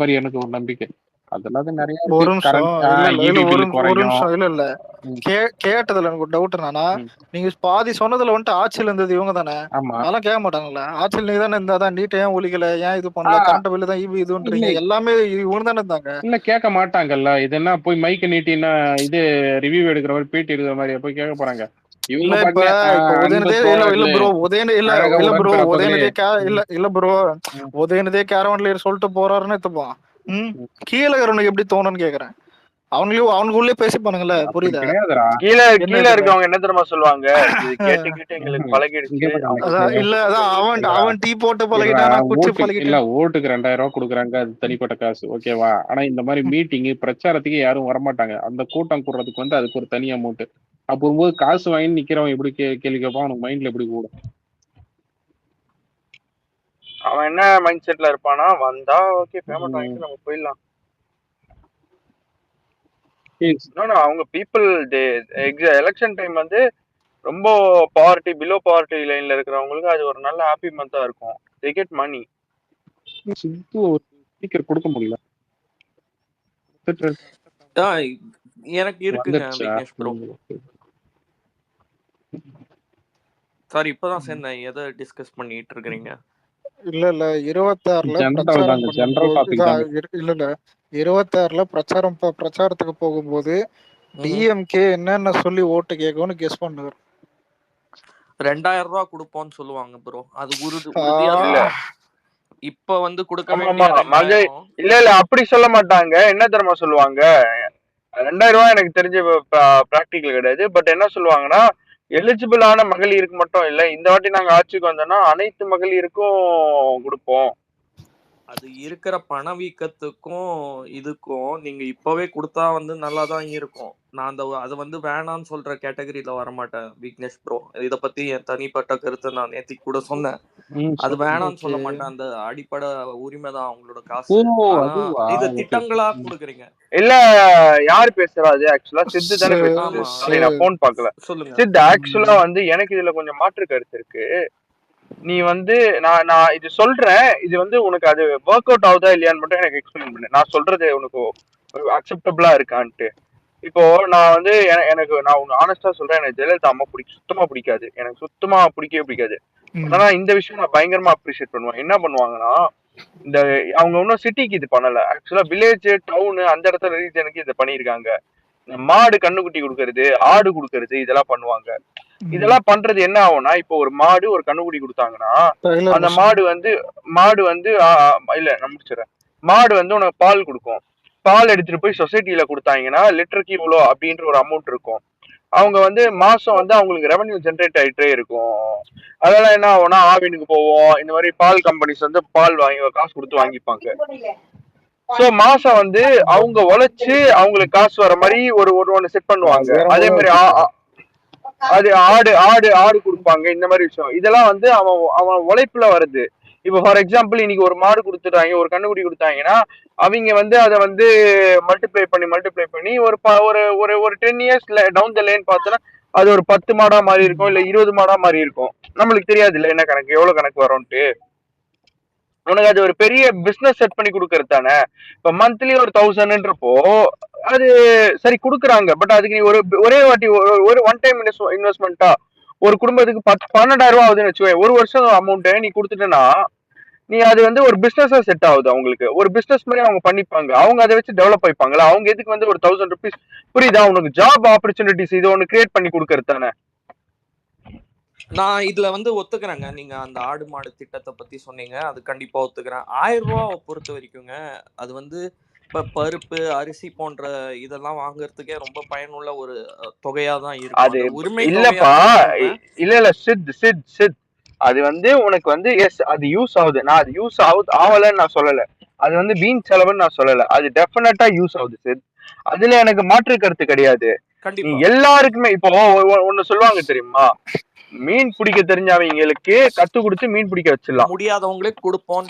மாதிரி எனக்கு ஒரு நம்பிக்கை. அதெல்லாம் நிறைய ஒரு இருக்கு. நிமிஷம் இல்ல ஈபி பில் ஒரு குறையும். நிமிஷம் இல்ல கேட்டதுல எனக்கு ஒரு டவுட் என்னன்னா, நீங்க பாதி சொன்னதுல வந்துட்டு ஆட்சியில் இருந்தது இவங்க தானே, ஆமா அதெல்லாம் கேட்க மாட்டாங்களா? ஆட்சியில் நீங்க தானே இருந்தாதான் நீட் ஏன் ஒழிக்கல, ஏன் இது பண்ணல, கரண்ட் பில்லு தான் ஈபி இதுன்றீங்க, எல்லாமே இவங்க தானே இருந்தாங்க. இல்ல கேட்க மாட்டாங்கல்ல. இது என்ன போய் மைக்க நீட்டினா இது ரிவ்யூ எடுக்கிற மாதிரி பேட்டி எடுக்கிற மாதிரி போய் கேட்க போறாங்க. இல்ல இப்ப உதயநிதே இல்ல ப்ரோ உதயநிதே கேரவன்ல சொல்லிட்டு போறாருன்னு எடுத்துப்பான். கீழே இருக்கிறவனுக்கு எப்படி தோணுன்னு கேக்குறேன். அவனுக்குள்ளே பேசிப்பானுங்கல்ல, புரியுதா? கீழே இருக்கவங்க என்ன தெரியுமா சொல்லுவாங்க, இது கேட்டு எங்களுக்கு பழகிடுச்சு. இல்ல அதான் அவன் டீ போட்டு பழகிட்டான், குச்சி பழகிட்டான். இல்ல ஓட்டுக்கு 2000 ரூபாய் கொடுக்குறாங்க, அது தனிப்பட்ட காசு, ஓகேவா? ஆனா இந்த மாதிரி மீட்டிங் பிரச்சாரத்துக்கு யாரும் வரமாட்டாங்க. அந்த கூட்டம் கூடுறதுக்கு வந்து அதுக்கு ஒரு தனி அமௌண்ட். அப்போது காசு வாங்கி நிக்கிறவன் எப்படி கேள்வி கேட்பான்? அவனுக்கு மைண்ட்ல எப்படி கூடும்? அவன் என்ன மைண்ட் செட்ல இருப்பானா, வந்தா ஓகே பேமெண்ட் வாங்கிட்டு நம்ம போயிடலாம். அவங்க பீப்புள் எலெக்ஷன் டைம் வந்து ரொம்ப பாவர்ட்டி பிலோ பாவர்ட்டி லைன்ல இருக்கிறவங்களுக்கு அது ஒரு நல்ல ஹாப்பி மந்தா இருக்கும். they get money. ஸ்பீக்கர் கொடுக்க முடியல. எனக்கு இருக்குங்க விக்னேஷ் ப்ரோ. சாரி இப்பதான் சேர்ந்தேன். எதை டிஸ்கஸ் பண்ணிட்டு இருக்கீங்க? இல்ல 26ல பிரச்சாரத்துக்கு போகும்போது டிஎம்கே என்னென்ன சொல்லி ஓட்டு கேட்கும்னு கெஸ் பண்ணுவார். 2000 ரூபாய் கொடுப்போம்னு சொல்லுவாங்க ப்ரோ. அது உறுதியா இல்ல. இப்ப வந்து கொடுக்க இல்ல அப்படி சொல்ல மாட்டாங்க. என்ன தெரியுமா சொல்லுவாங்க, 2000 ரூபாய் எனக்கு தெரிஞ்ச பிராக்டிகல் கிடையாது. பட் என்ன சொல்லுவாங்கன்னா, எலிஜிபிளான மகளிருக்கு மட்டும் இல்ல, இந்த வாட்டி நாங்க ஆட்சிக்கு வந்தோம்னா அனைத்து மகளிருக்கும் கொடுப்போம். அது இருக்கிற பணவீக்கத்துக்கும் இதுக்கும் நீங்க இப்பவே கொடுத்தா வந்து நல்லாதான் இருக்கும். நான் அதை வந்து வேணான்னு சொல்ற கேட்டகரியில வரமாட்டேன் விக்னேஷ் ப்ரோ. இத பத்தி என் தனிப்பட்ட கருத்தை நான் நேத்தி கூட சொன்னேன். அது வேணான்னு சொல்ல மாட்டேன். அந்த அடிப்படை உரிமை தான் அவங்களோட காசு. இது திட்டங்களா கொடுக்குறீங்க. இல்ல யாரு பேசுறாது? ஆக்சுவலா சித்து தானே பேசுறாரு. நான் போன் பாக்கல. சொல்லுங்க சித்து. ஆக்சுவலா வந்து எனக்கு இதுல கொஞ்சம் மாற்று கருத்து இருக்கு. நீ வந்து நான் இது சொல்றேன், இது வந்து உனக்கு அது ஒர்க் அவுட் ஆகுதா இல்லையான்னு மட்டும் எனக்கு எக்ஸ்பிளைன் பண்ணு. நான் சொல்றது உனக்கு அக்செப்டபிளா இருக்கான்ட்டு. இப்போ நான் வந்து எனக்கு நான் உங்க ஆனஸ்டா சொல்றேன், எனக்கு ஜெயலலிதா அம்மா சுத்தமா பிடிக்காது. எனக்கு சுத்தமா பிடிக்காது. ஆனா இந்த விஷயம் நான் பயங்கரமா அப்ரிஷியேட் பண்ணுவேன். என்ன பண்ணுவாங்கன்னா, இந்த அவங்க இன்னும் சிட்டிக்கு இது பண்ணல. ஆக்சுவலா வில்லேஜ் டவுனு அந்த இடத்துல ரீஜனுக்கு இதை பண்ணிருக்காங்க. மாடு கண்ணுக்குட்டி கொடுக்கறது, ஆடு கொடுக்கறது, இதெல்லாம் பண்ணுவாங்க. இதெல்லாம் பண்றது என்ன ஆகும்னா, இப்போ ஒரு மாடு ஒரு கண்ணுக்குட்டி கொடுத்தாங்கன்னா அந்த மாடு வந்து இல்ல நான் முடிச்சிடறேன். மாடு வந்து உனக்கு பால் கொடுக்கும். பால் எடுத்துட்டு போய் சொசைட்டில கொடுத்தாங்கன்னா லிட்டருக்கு இவ்வளோ அப்படின்ற ஒரு அமௌண்ட் இருக்கும். அவங்க வந்து மாசம் வந்து அவங்களுக்கு ரெவன்யூ ஜென்ரேட் ஆயிட்டே இருக்கும். அதெல்லாம் என்ன ஆகும்னா, ஆவினுக்கு போவோம், இந்த மாதிரி பால் கம்பெனிஸ் வந்து பால் காசு கொடுத்து வாங்கிப்பாங்க. சோ மாசம் வந்து அவங்க உழைச்சு அவங்களுக்கு காசு வர மாதிரி ஒண்ணு செட் பண்ணுவாங்க. அதே மாதிரி அது ஆடு கொடுப்பாங்க. இந்த மாதிரி விஷயம் இதெல்லாம் வந்து அவன் உழைப்புல வருது. இப்போ ஃபார் எக்ஸாம்பிள் இன்னைக்கு ஒரு மாடு கொடுத்துட்டாங்க, ஒரு கண்ணுக்குட்டி கொடுத்தாங்கன்னா அவங்க வந்து அதை வந்து மல்டிப்ளை பண்ணி ஒரு 10 years டவுன் த லைன் பார்த்தோன்னா அது ஒரு 10 மாடா மாறி இருக்கும், இல்ல 20 மாடா மாறி இருக்கும். நம்மளுக்கு தெரியாது இல்ல என்ன கணக்கு எவ்வளவு கணக்கு வரும்ட்டு. உனக்கு அது ஒரு பெரிய பிசினஸ் செட் பண்ணி கொடுக்கறது தானே. இப்ப மந்த்லி ஒரு 1000ன்றப்போ அது சரி கொடுக்குறாங்க. பட் அதுக்கு நீ ஒரே வாட்டி ஒரு ஒன் டைம் இன்வெஸ்ட்மெண்டா ஒரு குடும்பத்துக்கு 12,000 ரூபாய் ஆகுதுன்னு வச்சுக்கோ. ஒரு வருஷம் அமௌண்ட் நீ கொடுத்துட்டேன்னா நீ அது வந்து ஒரு பிசினஸா செட் ஆகுது. அவங்களுக்கு ஒரு பிசினஸ் மாதிரி அவங்க பண்ணிப்பாங்க. அவங்க அதை வச்சு டெவலப் ஆயிப்பாங்களா. அவங்க எதுக்கு வந்து ஒரு 1000 rupees புரியுதா உனக்கு ஜாப் ஆப்பர்ச்சுனிட்டிஸ் இது ஒண்ணு கிரியேட் பண்ணி கொடுக்கறது தானே. நான் இதுல வந்து ஒத்துக்கிறேங்க. நீங்க அந்த ஆடு மாடு திட்டத்தை பத்தி சொன்னீங்க, அது கண்டிப்பா ஒத்துக்கிறேன். 1000 ரூபாய் பொறுத்த வரைக்குங்க அது வந்து இப்ப பருப்பு அரிசி போன்ற இதெல்லாம் வாங்குறதுக்கே ரொம்ப பயனுள்ள ஒரு தொகையா தான் இருக்கும். அது உரிமை இல்லப்பா. இல்ல சித் அது வந்து உனக்கு வந்து எஸ் அது யூஸ் ஆகுது. நான் அது யூஸ் ஆகலன்னு நான் சொல்லல. அது வந்து வீண் செலவுன்னு நான் சொல்லல. அது டெஃபினட்டா யூஸ் ஆகுது சித். அதுல எனக்கு மாற்று கருத்து கிடையாது. எல்லாருக்குமே இப்போ ஒண்ணு சொல்லுவாங்க தெரியுமா, மீன் பிடிக்க தெரிஞ்சவங்களுக்கு கத்து கொடுத்து மீன் பிடிக்க வச்சிடலாம், முடியாதவங்களுக்கு கொடுப்போம்,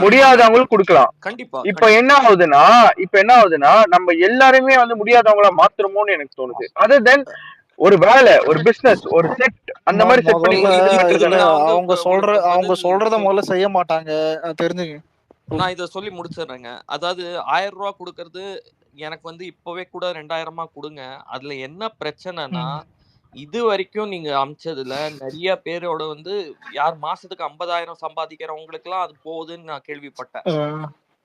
முடியாதவங்களுக்கு கொடுக்கலாம். இப்ப என்ன ஆகுதுன்னா நம்ம எல்லாருமே வந்து முடியாதவங்கள மாத்துறோமோன்னு எனக்கு தோணுது. அதர் தென் ஒரு வேலை, ஒரு பிசினஸ், ஒரு செட் அந்த மாதிரி செட் பண்ணி அவங்க சொல்றத முதல்ல செய்ய மாட்டாங்க, தெரிஞ்சுங்க. நான் இதை சொல்லி முடிச்சிடுறேங்க. அதாவது 1000 ரூபா கொடுக்கறது எனக்கு வந்து இப்பவே கூட 2000 கொடுங்க. அதுல என்ன பிரச்சனைனா, இது வரைக்கும் நீங்க அமிச்சதுல நிறைய பேரோட வந்து யார் மாசத்துக்கு 50,000 சம்பாதிக்கிறவங்களுக்குலாம் அது போகுதுன்னு நான் கேள்விப்பட்டேன்.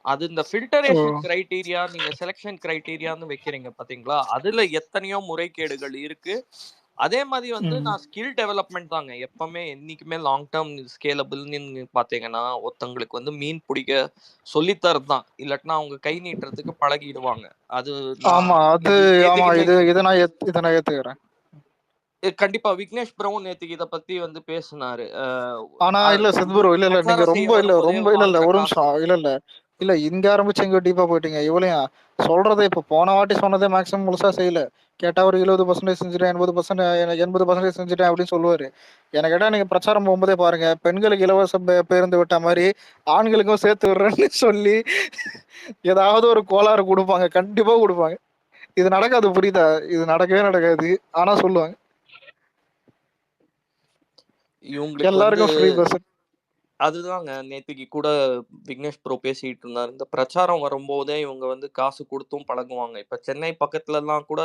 அது இந்த ஃபில்டரேஷன் கிரைட்டீரியா, நீங்க செலக்ஷன் கிரைட்டீரியான்னு வைக்கிறீங்க பாத்தீங்களா, அதுல எத்தனையோ முறைகேடுகள் இருக்கு. அதே மாதிரி வந்து நான் ஸ்கில் டெவலப்மெண்ட் தாங்க எப்பவுமே என்னைக்குமே லாங் டேர்ம் ஸ்கேலபிள்னு பாத்தீங்கன்னா, ஒருத்தங்களுக்கு வந்து மீன் பிடிக்க சொல்லித்தரது தான். இல்லாட்டினா அவங்க கை நீட்டுறதுக்கு பழகிடுவாங்க. அது ஆமா நான் அது இது ஆமா நேத்துக்கு இதை நான் ஏத்துக்கிறேன். கண்டிப்பா விக்னேஷ் பிரவுன் நேத்துக்கு இத பத்தி வந்து பேசினாரு. ஆனா இல்ல சத்குரு, இல்ல நீங்க பிரச்சாரம் செய்ய ரொம்ப வரும்போதே இல்ல வாங்குற ஒரு காசு. நிமிஷம் இல்ல இங்க ஆரம்பிச்சு இங்க டீப்பா போயிட்டீங்க. இவ்வளையும் சொல்றதை இப்ப போன வாட்டி சொன்னதே மேக்ஸிமம் முழுசா செய்யல. கேட்டா ஒரு 70% செஞ்சுட்டேன், 80% செஞ்சுட்டேன் அப்படின்னு சொல்லுவாரு. எனக்கு கேட்டா நீங்க பிரச்சாரம் போகும்போதே பாருங்க, பெண்களுக்கு இலவச பேருந்து விட்ட மாதிரி ஆண்களுக்கும் சேர்த்து விடுறேன்னு சொல்லி ஏதாவது ஒரு கோளாறு கொடுப்பாங்க, கண்டிப்பா கொடுப்பாங்க. இது நடக்காது, புரியுதா? இது நடக்கவே நடக்காது, ஆனா சொல்லுவாங்க இவங்களுக்கு வந்து எல்லாருக்கும் ஃப்ரீ பஸ். அதுதாங்க நேத்திக்கு கூட விக்னேஷ் ப்ரோ பேசிட்டு இருந்தாரு. இந்த பிரச்சாரம் வரும்போதே இவங்க வந்து காசு கொடுத்தும் பழகுவாங்க. இப்ப சென்னை பக்கத்துல எல்லாம் கூட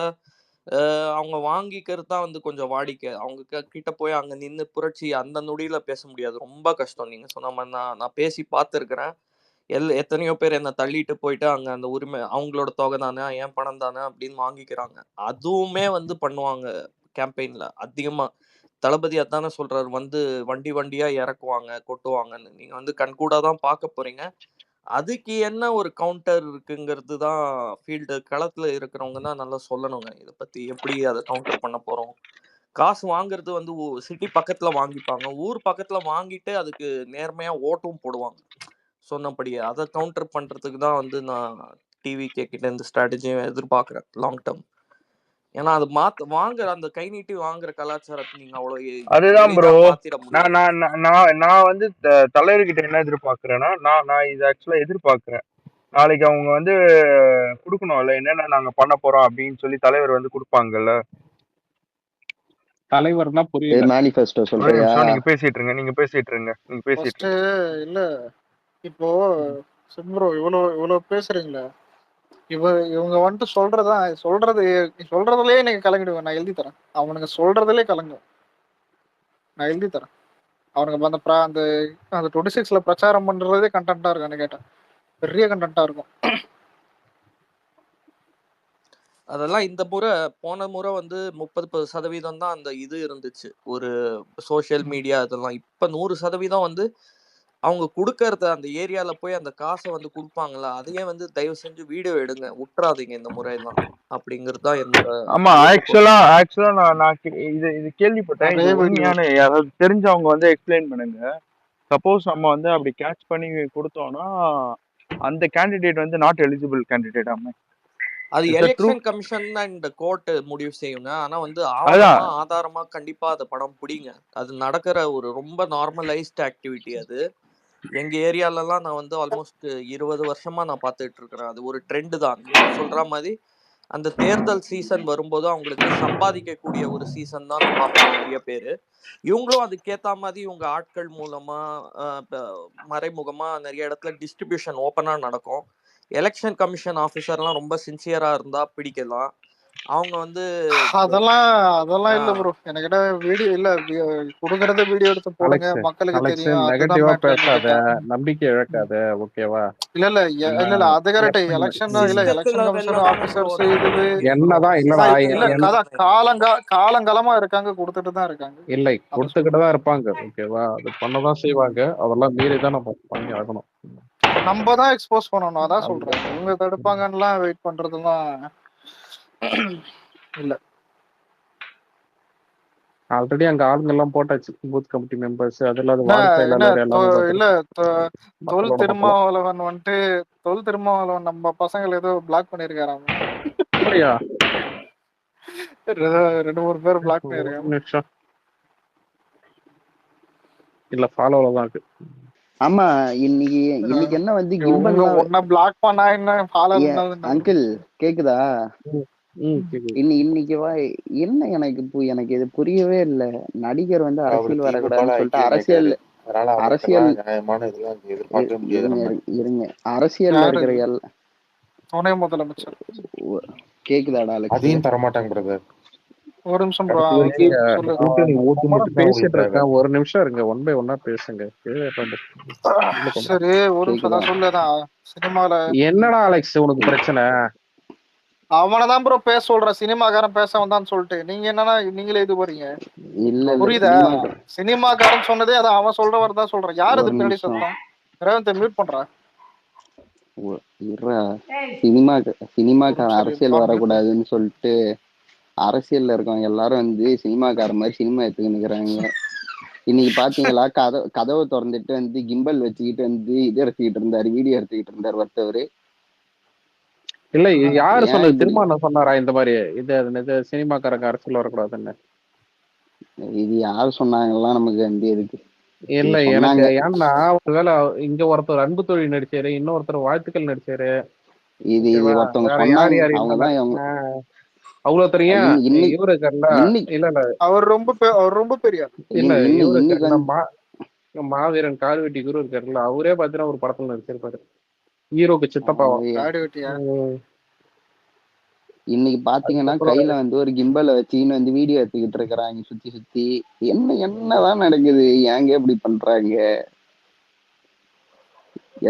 அவங்க வாங்கிக்கிறது தான் வந்து கொஞ்சம் வாடிக்கை. அவங்க கிட்ட போய் அங்க நின்னு புரட்சி அந்த நொடியில பேச முடியாது. ரொம்ப கஷ்டம். நீங்க சொன்ன மாதிரி நான் பேசி பார்த்துருக்கிறேன். எத்தனையோ பேர் என்ன தள்ளிட்டு போயிட்டு அங்க அந்த உரிமை அவங்களோட தொகை தானே, என் பணம் தானே அப்படின்னு வாங்கிக்கிறாங்க. அதுவுமே வந்து பண்ணுவாங்க கேம்பெயின்ல அதிகமா. தளபதி அதானே சொல்றாரு, வந்து வண்டி வண்டியா இறக்குவாங்க, கொட்டுவாங்கன்னு. நீங்க வந்து கண்கூடா தான் பார்க்க போறீங்க. அதுக்கு என்ன ஒரு கவுண்டர் இருக்குங்கிறது தான் ஃபீல்டு களத்துல இருக்கிறவங்க தான் நல்லா சொல்லணுங்க. இதை பத்தி எப்படி அதை கவுண்டர் பண்ண போறோம். காசு வாங்குறது வந்து சிட்டி பக்கத்துல வாங்கிப்பாங்க, ஊர் பக்கத்துல வாங்கிட்டு அதுக்கு நேர்மையா ஓட்டும் போடுவாங்க சொன்னபடியே. அதை கவுண்டர் பண்றதுக்கு தான் வந்து நான் டிவிகே கிட்ட இந்த ஸ்ட்ராட்டஜியை எதிர்பார்க்குறேன் லாங் டேர்ம். ஏன்னா அது வாங்குற அந்த கை நீட்டி வாங்குற கலாச்சாரத்தை நீங்க அவ்வளவு அதுதான் எளிதா ப்ரோ. மாத்திட முடியாது. நான் வந்து தலைவர்கிட்ட என்ன எதிர்பார்க்கிறேன்னா, நான் இது ஆக்சுவலா எதிர்பார்க்கிறேன். நாளைக்கு அவங்க வந்து குடுக்கணும்ல, என்னென்ன நாங்க பண்ண போறோம் அப்படின்னு சொல்லி தலைவர் வந்து கொடுப்பாங்கல்ல. தலைவர்னா புரியல. மேனிஃபெஸ்டோ ஒரே சொல்றியா? நிமிஷம், நீங்க பேசிட்டு இருங்க. இல்ல இப்போ சிம்ரோ இவ்வளவு பேசுறீங்களே, இவங்க வந்துட்டு சொல்றதுலயே நீங்க கலங்கிடுவேன். நான் எழுதி தரேன், அவனுங்க சொல்றதுலயே கலங்கு. நான் எழுதி தரேன். அவனுங்க அந்த 26ல பிரச்சாரம் பண்றதே கண்டென்ட்டா இருக்கும். கேட்டேன் பெரிய கண்டென்ட்டா இருக்கும். அதெல்லாம் இந்த முறை போன முறை வந்து 30% தான் அந்த இது இருந்துச்சு ஒரு சோசியல் மீடியா இதெல்லாம். இப்ப 100% வந்து அவங்க கொடுக்கறத அந்த ஏரியால போய் அந்த காசை வந்து கொடுப்பாங்களா, அதையே வந்து தயவு செஞ்சு வீடியோ எடுங்க, விட்டுறாதீங்க இந்த முறையெல்லாம் அப்படிங்கிறது தான் என்னோட ஆமா, வேண்டுகோள். ஆக்சுவலா நான் இது கேள்விப்பட்டேன். இது உண்மையான யாராவது தெரிஞ்சவங்க வந்து எக்ஸ்பிளைன் பண்ணுங்க. சப்போஸ் நம்ம வந்து அப்படி கேட்ச் பண்ணி கொடுத்தோம்னா அந்த கேண்டிடேட் வந்து நாட் எலிஜிபிள் கேண்டிடேட். ஆமா, அது எலெக்ஷன் கமிஷன் தான் இந்த கோர்ட் முடிவு செய்யுங்க. ஆனா வந்து ஆதாரமா கண்டிப்பா அந்த படம் பிடிங்க. அது நடக்கிற ஒரு ரொம்ப நார்மலைஸ்ட் ஆக்டிவிட்டி. அது எங்க ஏரியாலலாம் நான் வந்து ஆல்மோஸ்ட் 20 வருஷமா நான் பார்த்துட்டு இருக்கிறேன். அது ஒரு ட்ரெண்ட் தான். நீங்க சொல்ற மாதிரி அந்த தேர்தல் சீசன் வரும்போது அவங்களுக்கு சம்பாதிக்கக்கூடிய ஒரு சீசன் தான் பார்ப்பாங்க நிறைய பேரு. இவங்களும் அதுக்கேத்த மாதிரி இவங்க ஆட்கள் மூலமா மறைமுகமா நிறைய இடத்துல டிஸ்ட்ரிபியூஷன் ஓப்பனா நடக்கும். எலெக்ஷன் கமிஷன் ஆபீசர்லாம் ரொம்ப சின்சியரா இருந்தா பிடிக்கலாம். அவங்க வந்து அதெல்லாம் இல்ல ப்ரோ. எனக்கு வீடியோ இல்ல, குடுக்கறத வீடியோ எடுத்து போடுங்க, மக்களுக்கு தெரியும். நெகட்டிவா பேசாத, நம்பிக்கை இழக்காத, ஓகேவா? இல்ல அது கரெக்ட். எலெக்ஷன் இல்ல, எலெக்ஷன் கமிஷன் ஆபீசர்ஸ் இதுவே என்னதான் இல்ல காலங்காலமா இருக்காங்க, கொடுத்துட்டு தான் இருக்காங்க. இல்லை, கொடுத்துக்கிட்டு தான் இருப்பாங்க, ஓகேவா? அது பண்ணதான் செய்வாங்க. அதெல்லாம் மீறி தான் நம்ம பண்ணி ஆகணும். நம்ம தான் எக்ஸ்போஸ் பண்ணணும். அதான் சொல்றேன். இவங்க தடுப்பாங்கலாம் வெயிட் பண்றதுலாம் இல்ல. ஆல்ரெடி அங்க ஆளுங்க எல்லாம் போட்டாச்சு, பூத் கமிட்டி மெம்பர்ஸ், அதெல்லாம் வார்டு செயலாளர் எல்லாம். இல்ல தொல் திருமாவளவன் வந்துட்டு தொல் திருமாவளவன் நம்ம பசங்களை ஏதோ பிளாக் பண்ணிருக்காராம். அப்படியா? 2-3 பேர் பிளாக் பண்ணிருக்காங்க. இல்ல ஃபாலோல தான் இருக்கு. ஆமா, இன்னைக்கு என்ன வந்து ஒன்ன பிளாக் பண்ணா என்ன ஃபாலோ அங்கிள் கேக்குதா? இன்னைக்கு என்ன எனக்கு இது புரியவே இல்ல. நடிகர் வந்து அரசியல் வரக்கூடாதுன்னு சொல்லிட்டு அதனால அவங்ககிட்ட அரசியல் எல்லாம் நியாயமான இதெல்லாம் எதிர்பார்க்கவே முடியாது இருங்க நம்ம. இருங்க அரசியல்ல யாரு இருக்கிற துணை முதலமைச்சர்? கேக்குதாடா அலெக்ஸ்? அதையும் தரமாட்டாங்க பிரதர். ஒரு நிமிஷம் ப்ரோ, கடைசி வரைக்கும் ஏங்க, அந்த சொல்லு. கூட்டணி ஓட்டு சும்மா மட்டும் தான் பேசிட்டு அவங்களுக்கு தேவை. இருக்கேன், ஒரு நிமிஷம் இருங்க, ஒன் பை ஒன்னா பேசுங்க. உள்ள கொண்டு வா. சரி ஒரு நிமிஷம் கேக்குதா? தான் சொல்லுதான். சினிமால என்னடா அலெக்ஸ் உனக்கு பிரச்சனை? அவனதான் ப்ரோ பேச சொல்ற, சினிமாக்காரன் பேச வந்தான்னு சொல்லிட்டு நீங்க என்னன்னா நீங்களே இது போறீங்க. இல்ல இல்ல புரியுதா? சினிமாக்கு சினிமாக்காரன் சொன்னதே அதான், அவன் சொல்றவர் தான் சொல்றேன். யார் அது ஒரு பின்னாடி நிமிஷம் சத்தம்? ரேவந்த் மியூட் பண்றா. இருடா. ஒரு சினிமாக்கார நிமிஷம் அரசியல் mute வரக்கூடாதுன்னு சொல்லிட்டு அரசியல்ல இருக்கவங்க எல்லாரும் வந்து சினிமாக்கார மாதிரி சினிமா எடுத்துக்கிட்டு இருக்கிறாங்க. இன்னைக்கு பாத்தீங்களா, கதவை திறந்துட்டு வந்து கிம்பல் வச்சுக்கிட்டு வந்து இது எடுத்துக்கிட்டு இருந்தாரு, வீடியோ எடுத்துக்கிட்டு இருந்தாரு ஒருத்தவரு. இல்ல யாரு ஏன் சொன்னது? இப்படி? திரும்ப சொன்னாரா இந்த மாதிரி இது சினிமாக்காரங்க அரசியல் வரக்கூடாதுன்னு? இது யார் சொன்னாங்கலாம் நமக்கு வந்து எதுக்கு இல்ல இது எனக்கு சொன்னாங்க. ஏன்னா ஒருவேளை இங்க ஒருத்தர் அன்பு தொழில் நடிச்சாரு, இன்னொருத்தர் வாழ்த்துக்கள் நடிச்சாரு. இது ஓகேவா? ஒருத்தவங்க வேற யார் சொன்னாங்க, யார் இல்ல அவங்கதான் அவ்வளவு தெரியும். இன்னைக்கு இவரு இருக்காருல்ல, இன்னைக்கு இல்ல இல்ல அவர் ரொம்ப பெரிய ஆள். இல்ல இவரு இன்னைக்கு இருக்காருல்ல, மாவீரன் கால்வெட்டி குரு இருக்காருல்ல, அவரே பாத்தீங்கன்னா ஒரு படத்துல நடிச்சிருப்பாரு, ஹீரோக்கு சித்தப்பாவா. காடு வெட்டியா? இன்னைக்கு பாத்தீங்கன்னா அதுக்கப்புறம் கையில வந்து ஒரு கிம்பலை வச்சுக்கின்னு வந்து வீடியோ எடுத்துக்கிட்டு இருக்கிறாங்க சுத்தி சுத்தி. என்னதான் நடக்குது? ஏங்க இப்படி பண்றாங்க?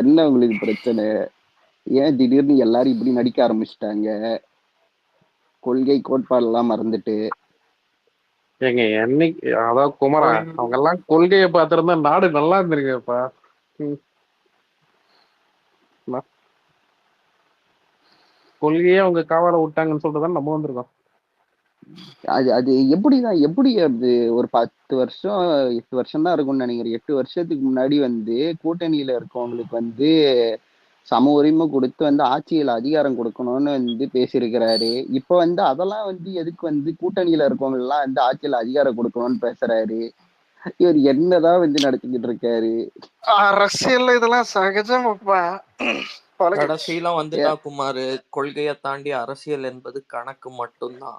என்ன உங்களுக்கு பிரச்சனை? ஏன் திடீர்னு எல்லாரும் இப்படி நடிக்க ஆரம்பிச்சிட்டாங்க? கொள்கை கோட்பாடு எல்லாம் மறந்துட்டு. ஏங்க என்னைக்கு அதாவது குமரா அவங்க எல்லாம் கொள்கையை பார்த்திருந்தா நாடு நல்லா இருந்திருக்குப்பா. கொள்கையே அவங்க காவால விட்டாங்கன்னு சொல்லிட்டு நம்ம வந்திருக்கோம். அது எப்படி அது ஒரு 10 வருஷம் 8 வருஷம் தான் இருக்கும்னு நினைக்கிறேன். 8 வருஷத்துக்கு முன்னாடி வந்து கூட்டணியில இருக்கவங்களுக்கு வந்து சம உரிமை கொடுத்து வந்து ஆட்சியில் அதிகாரம் கொடுக்கணும்னு வந்து பேசியிருக்கிறாரு. இப்ப வந்து அதெல்லாம் வந்து எதுக்கு வந்து கூட்டணியில இருக்கவங்க எல்லாம் வந்து ஆட்சியில் அதிகாரம் கொடுக்கணும்னு பேசுறாரு? இவர் என்னதான் வந்து நடத்திக்கிட்டு இருக்காரு? அரசியல் இதெல்லாம் சகஜம். கடைசியில வந்துட்டா குமார், கொள்கையை தாண்டி அரசியல் என்பது கணக்கு மட்டும்தான்.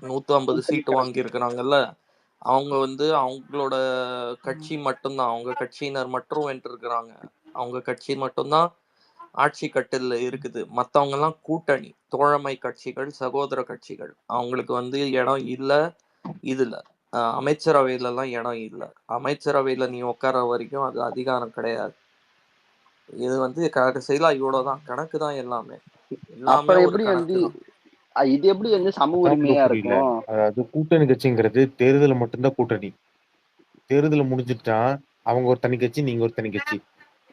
150 சீட்டு வாங்கி இருக்கிறாங்கல்ல, அவங்க வந்து அவங்களோட கட்சி மட்டும்தான், அவங்க கட்சியினர் மட்டும் வென்று இருக்கிறாங்க. அவங்க கட்சி மட்டும்தான் ஆட்சி கட்டில் இருக்குது. மத்தவங்க எல்லாம் கூட்டணி, தோழமை கட்சிகள், சகோதர கட்சிகள். அவங்களுக்கு வந்து இடம் இல்ல இதுல. அமைச்சரவையில எல்லாம் இடம் இல்ல. அமைச்சரவையில நீ உட்கார வரைக்கும் அது அதிகாரம் கிடையாது. இது வந்து கடைசியில இவ்வளவுதான், கணக்கு தான் எல்லாமே. எல்லாமே அப்புறம் ஒரு எப்படி வந்து கணக்கு தான். இது எப்படி வந்து சம அதான் bro உரிமையா புரியல. இருக்கும்? அதாவது கூட்டணி கட்சிங்கிறது தேர்தல் மட்டும்தான் கூட்டணி. தேர்தல் முடிஞ்சிட்டா அவங்க ஒரு தனி கட்சி, நீங்க ஒரு தனி கட்சி.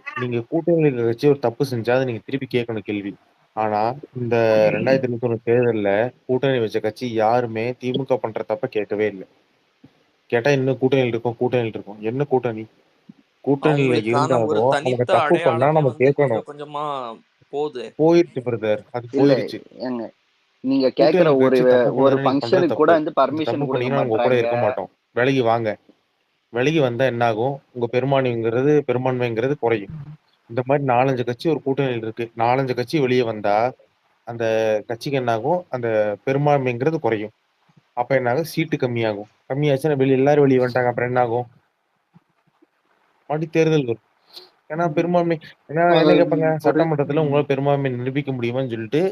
நீங்க கூட்டணி கட்சி ஒரு தப்பு செஞ்சா அதை நீங்க திருப்பி கேட்கணும் கேள்வி. ஆனா இந்த 2021 தேர்தல்ல கூட்டணி வச்ச கட்சி யாருமே திமுக பண்ற தப்ப கேட்கவே இல்லை. கேட்டா இன்னும் கூட்டணியில் இருக்கும். என்ன கூட்டணி? கூட்டணியில அவங்களுக்கான ஒரு இருந்தாலும் அவங்க தனித்த தப்பு பண்ணா அடையாளமே நம்ம வந்து கேட்கணும். கொஞ்சம் கொஞ்சமா போகுது. போயிருச்சு பிரதர், அது இல்ல போயிருச்சு. ஏங்க, நீங்க கேக்குற கூட்டணியில் ஒரு வச்சு தப்பு ஒரு பண்ணதை நீங்க பண்றது ஃபங்க்ஷனுக்கு கூட தப்பு. வந்து இந்த பர்மிஷன் தப்பு கொடுக்க பண்ணீங்கன்னா உங்க கூட மாட்டாங்க. இருக்க மாட்டோம். விலகி வாங்க. விலகி வந்தா என்ன ஆகும்? உங்க பெரும்பான்மைங்கிறது குறையும். இந்த மாதிரி 4-5 கட்சி ஒரு கூட்டணியில் இருக்கு. 4-5 கட்சி வெளியே வந்தா அந்த கட்சிக்கு என்ன ஆகும்? அந்த பெரும்பான்மைங்கிறது குறையும். அப்ப என்ன ஆகும்? சீட்டு கம்மியாகும். கம்மியாச்சுன்னா எல்லாரும் வெளியே வந்துட்டாங்க, அப்புறம் என்ன ஆகும்? மறுபடியும் தேர்தல் வரும். ஏன்னா பெரும்பான்மை, ஏன்னா என்ன கேட்பாங்க, சட்டமன்றத்துல உங்களால பெரும்பான்மை நிரூபிக்க முடியுமான்னு சொல்லிட்டு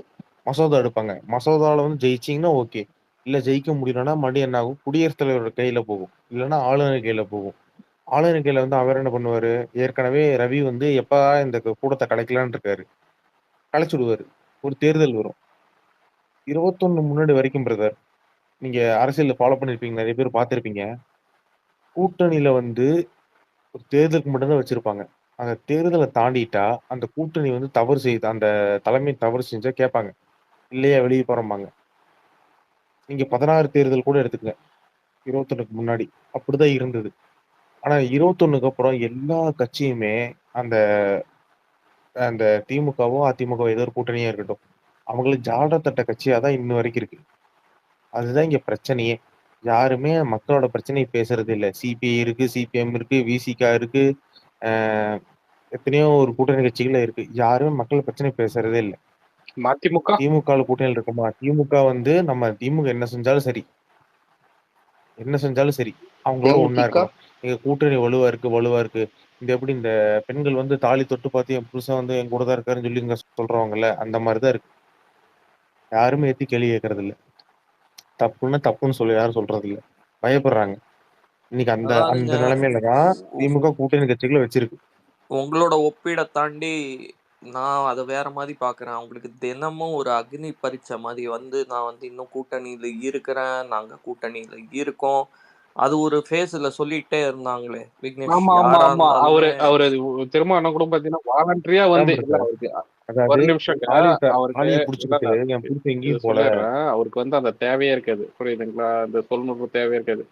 மசோதா எடுப்பாங்க. மசோதாவில் வந்து ஜெயிச்சிங்கன்னா ஓகே, இல்ல ஜெயிக்க முடியலன்னா மறுபடியும் என்ன ஆகும்? குடியரசுத் தலைவர் கையில போகும், இல்லைன்னா ஆளுநர் கையில போகும். ஆளுநர் கையில வந்து அவர் என்ன பண்ணுவாரு? ஏற்கனவே ரவி வந்து எப்ப இந்த கூட்டத்தை கலைக்கலான்னு இருக்காரு, கலைச்சு விடுவாரு. ஒரு தேர்தல் வரும் 21 முன்னாடி வரைக்கும் பிரதர். நீங்க அரசியல் ஃபாலோ பண்ணிருப்பீங்க, நிறைய பேர் பார்த்திருப்பீங்க. கூட்டணியில வந்து ஒரு தேர்தலுக்கு மட்டும்தான் வச்சிருப்பாங்க. அந்த தேர்தலை தாண்டிட்டா அந்த கூட்டணி வந்து தவறு செய்யுது, அந்த தலைமை தவறு செஞ்சா கேட்பாங்க, இல்லையா வெளியே போறோம்பாங்க. நீங்க 16 தேர்தல் கூட எடுத்துக்கங்க, 21க்கு முன்னாடி அப்படிதான் இருந்தது. ஆனா 21க்கு அப்புறம் எல்லா கட்சியுமே அந்த அந்த திமுகவோ அதிமுகவோ ஏதோ ஒரு கூட்டணியா இருக்கட்டும், அவங்களுக்கு ஜால்ரா தட்ட கட்சியா தான் இன்ன வரைக்கும் இருக்கு. அதுதான் இங்க பிரச்சனையே. யாருமே மக்களோட பிரச்சனையை பேசுறது இல்ல. சிபிஐ இருக்கு, சிபிஎம் இருக்கு, விசிக இருக்கு, ஆஹ் எத்தனையோ ஒரு கூட்டணி கட்சிகள் இருக்கு. யாருமே மக்கள் பிரச்சனை பேசுறதே இல்ல. மதிமுக திமுக கூட்டணியில் இருக்குமா? திமுக வந்து நம்ம திமுக என்ன செஞ்சாலும் சரி, அவங்களோட ஒண்ணா தேமுதிக இருக்கணும். எங்க கூட்டணி வலுவா இருக்கு வலுவா இருக்கு. இந்த எப்படி இந்த பெண்கள் வந்து தாலி தொட்டு பார்த்து என் புருஷன் வந்து என் கூட தான் இருக்காருன்னு சொல்லி இங்க சொல்றவங்கல்ல, அந்த மாதிரிதான் இருக்கு. யாருமே ஏத்தி கேள்வி கேட்கறது இல்ல. தப்புன்னா தப்புன்னு சொல்லி யாரும் சொல்றது இல்ல. பயப்படுறாங்க. இன்னைக்கு அந்த அதாவதுங்க அந்த நிலைமையில தான் திமுக கூட்டணி கட்சிகளை வச்சிருக்கு. உங்களோட ஒப்பீட தாண்டி நான் அதை வேற மாதிரி பாக்குறேன். அவங்களுக்கு தினமும் ஒரு அக்னி பரீட்சை மாதிரி வந்து நான் வந்து இன்னும் கூட்டணியில இருக்கிறேன், நாங்க கூட்டணியில இருக்கோம். அது ஒரு ஃபேஸ்ல சொல்லிட்டே இருந்தாங்களே விக்னேஷ். ஆமா ஆமா யாரா ஆமா அவரு இருந்தாலுமே அவரு திருமணம் கூட பாத்தீங்கன்னா வாலண்டரியா அதான் வந்து இல்ல பிரதர். அவருக்கு அதாவது ஒரு நிமிஷங்க அவருக்கு தாலியை இல்ல புடிச்சுக்கிட்டு இல்ல என் புருஷன் இது எங்கேயும் போல. சொல்லிடுறேன். அவருக்கு வந்து அந்த தேவையே இருக்காது, புரியுதுங்களா? அந்த சொல்லுறது தேவையே இருக்காது.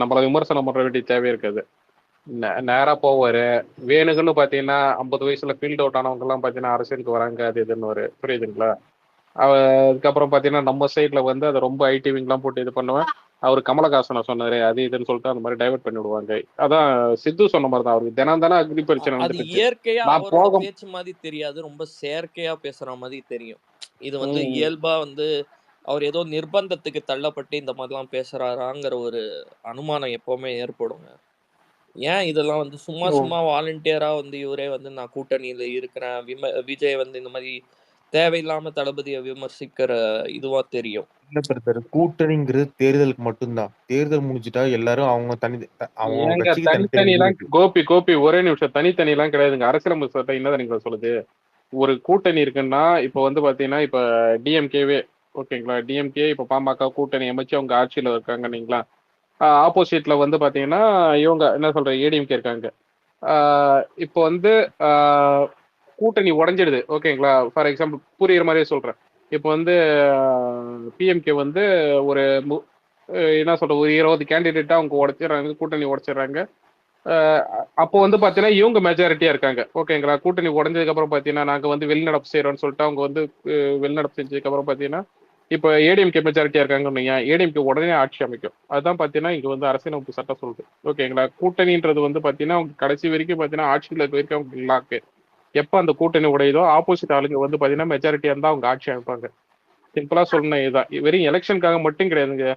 நம்மள விமர்சனம் பண்ற வேண்டிய தேவையே இருக்காது. நேரா போவாரு. வேணுங்கன்னு பாத்தீங்கன்னா 50 வயசுல ஃபீல்ட் அவுட் ஆனவங்க எல்லாம் பாத்தீங்கன்னா அரசியலுக்கு வராங்க, அது இதுன்னு புரியுதுங்களா? அதுக்கப்புறம் பாத்தீங்கன்னா நம்ம சைட்ல வந்து அதை ரொம்ப ஐடிவிங்லாம் போட்டு இது பண்ணுவேன். அவர் கமலஹாசனை சொன்னாரு அது இதுன்னு சொல்லிட்டு அந்த மாதிரி டைவர்ட் பண்ணி விடுவாங்க. அதான் சித்து சொன்ன மாதிரி தான், அவருக்கு தினம் தானே அக்னி பரீட்சை அது நடந்துட்டு இருக்கு. இயற்கையா நான் அவரோட போக பேச்சு மாதிரி தெரியாது, ரொம்ப செயற்கையா பேசுற மாதிரி தெரியும். இது வந்து ம், இயல்பா வந்து அவர் ஏதோ நிர்பந்தத்துக்கு தள்ளப்பட்டு இந்த மாதிரிலாம் பேசுறாராங்கிற ஒரு அனுமானம் எப்பவுமே ஏற்படுங்க. ஏன் இதெல்லாம் வந்து சும்மா ஓ, சும்மா வாலண்டியரா வந்து இவரே வந்து நான் கூட்டணியில இருக்கிறேன், விஜய் வந்து இந்த மாதிரி தேவையில்லாம தளபதியை விமர்சிக்கிற இதுவா தெரியும். இல்ல பிரதர், கூட்டணிங்கிறது தேர்தலுக்கு மட்டும்தான். தேர்தல் முடிஞ்சிட்டா எல்லாரும் அவங்க அவங்க ஏங்க கட்சிக்கு தனித்தனி இது தனித்தனிலாம் இருக்கு. கோபி ஒரே நிமிஷம், தனித்தனிலாம் கிடையாதுங்க. அரசியலமைப்பு சட்டம் என்னதான் நீங்க சொல்லுது? ஒரு கூட்டணி இருக்குன்னா இப்போ வந்து பாத்தீங்கன்னா இப்ப டிஎம்கேவே, ஓகேங்களா? டிஎம்கே இப்ப பாமக கூட்டணி அமைச்சு அவங்க ஆட்சியில இருக்காங்கன்னீங்களா? ஆப்போசிட்ல வந்து பாத்தீங்கன்னா இவங்க என்ன சொல்ற ஏடிஎம்கே இருக்காங்க. இப்போ வந்து ஆஹ் கூட்டணி உடைஞ்சிடுது, ஓகேங்களா? ஃபார் எக்ஸாம்பிள் புரியுற மாதிரியே சொல்றேன். இப்போ வந்து பிஎம்கே வந்து ஒரு என்ன சொல்ற ஒரு 20 கேண்டிடேட்டா அவங்க உடைச்சிடுறாங்க, கூட்டணி உடைச்சிடுறாங்க. அப்போ வந்து பாத்தீங்கன்னா இவங்க மெஜாரிட்டியா இருக்காங்க, ஓகேங்களா? கூட்டணி உடஞ்சதுக்கு அப்புறம் பாத்தீங்கன்னா நாங்க வந்து வெளிநடப்பு செய்யறோம்னு சொல்லிட்டு அவங்க வந்து வெளிநடப்பு செஞ்சதுக்கு அப்புறம் பாத்தீங்கன்னா இப்ப ஏடிஎம்கே மெஜாரிட்டியா இருக்காங்கன்னு ஏடிஎம்கே உடனே ஆட்சி அமைக்கும். அதுதான் பாத்தீங்கன்னா இங்க வந்து அரசியலமைப்பு சட்டம் சொல்லுது, ஓகேங்களா? கூட்டணின்றது வந்து பாத்தீங்கன்னா அவங்க கடைசி வரைக்கும் பாத்தீங்கன்னா ஆட்சியில் இருக்க வரைக்கும் அவங்க லாக்கு. எப்ப அந்த கூட்டணி உடையுதோ ஆப்போசிட் ஆளுங்க வந்து பாத்தீங்கன்னா மெஜாரிட்டியா இருந்தா அவங்க ஆட்சி அமைப்பாங்க. சிம்பிளா சொல்லணும் இதுதான். வெறும் எலெக்ஷனுக்காக மட்டும் கிடையாதுங்க.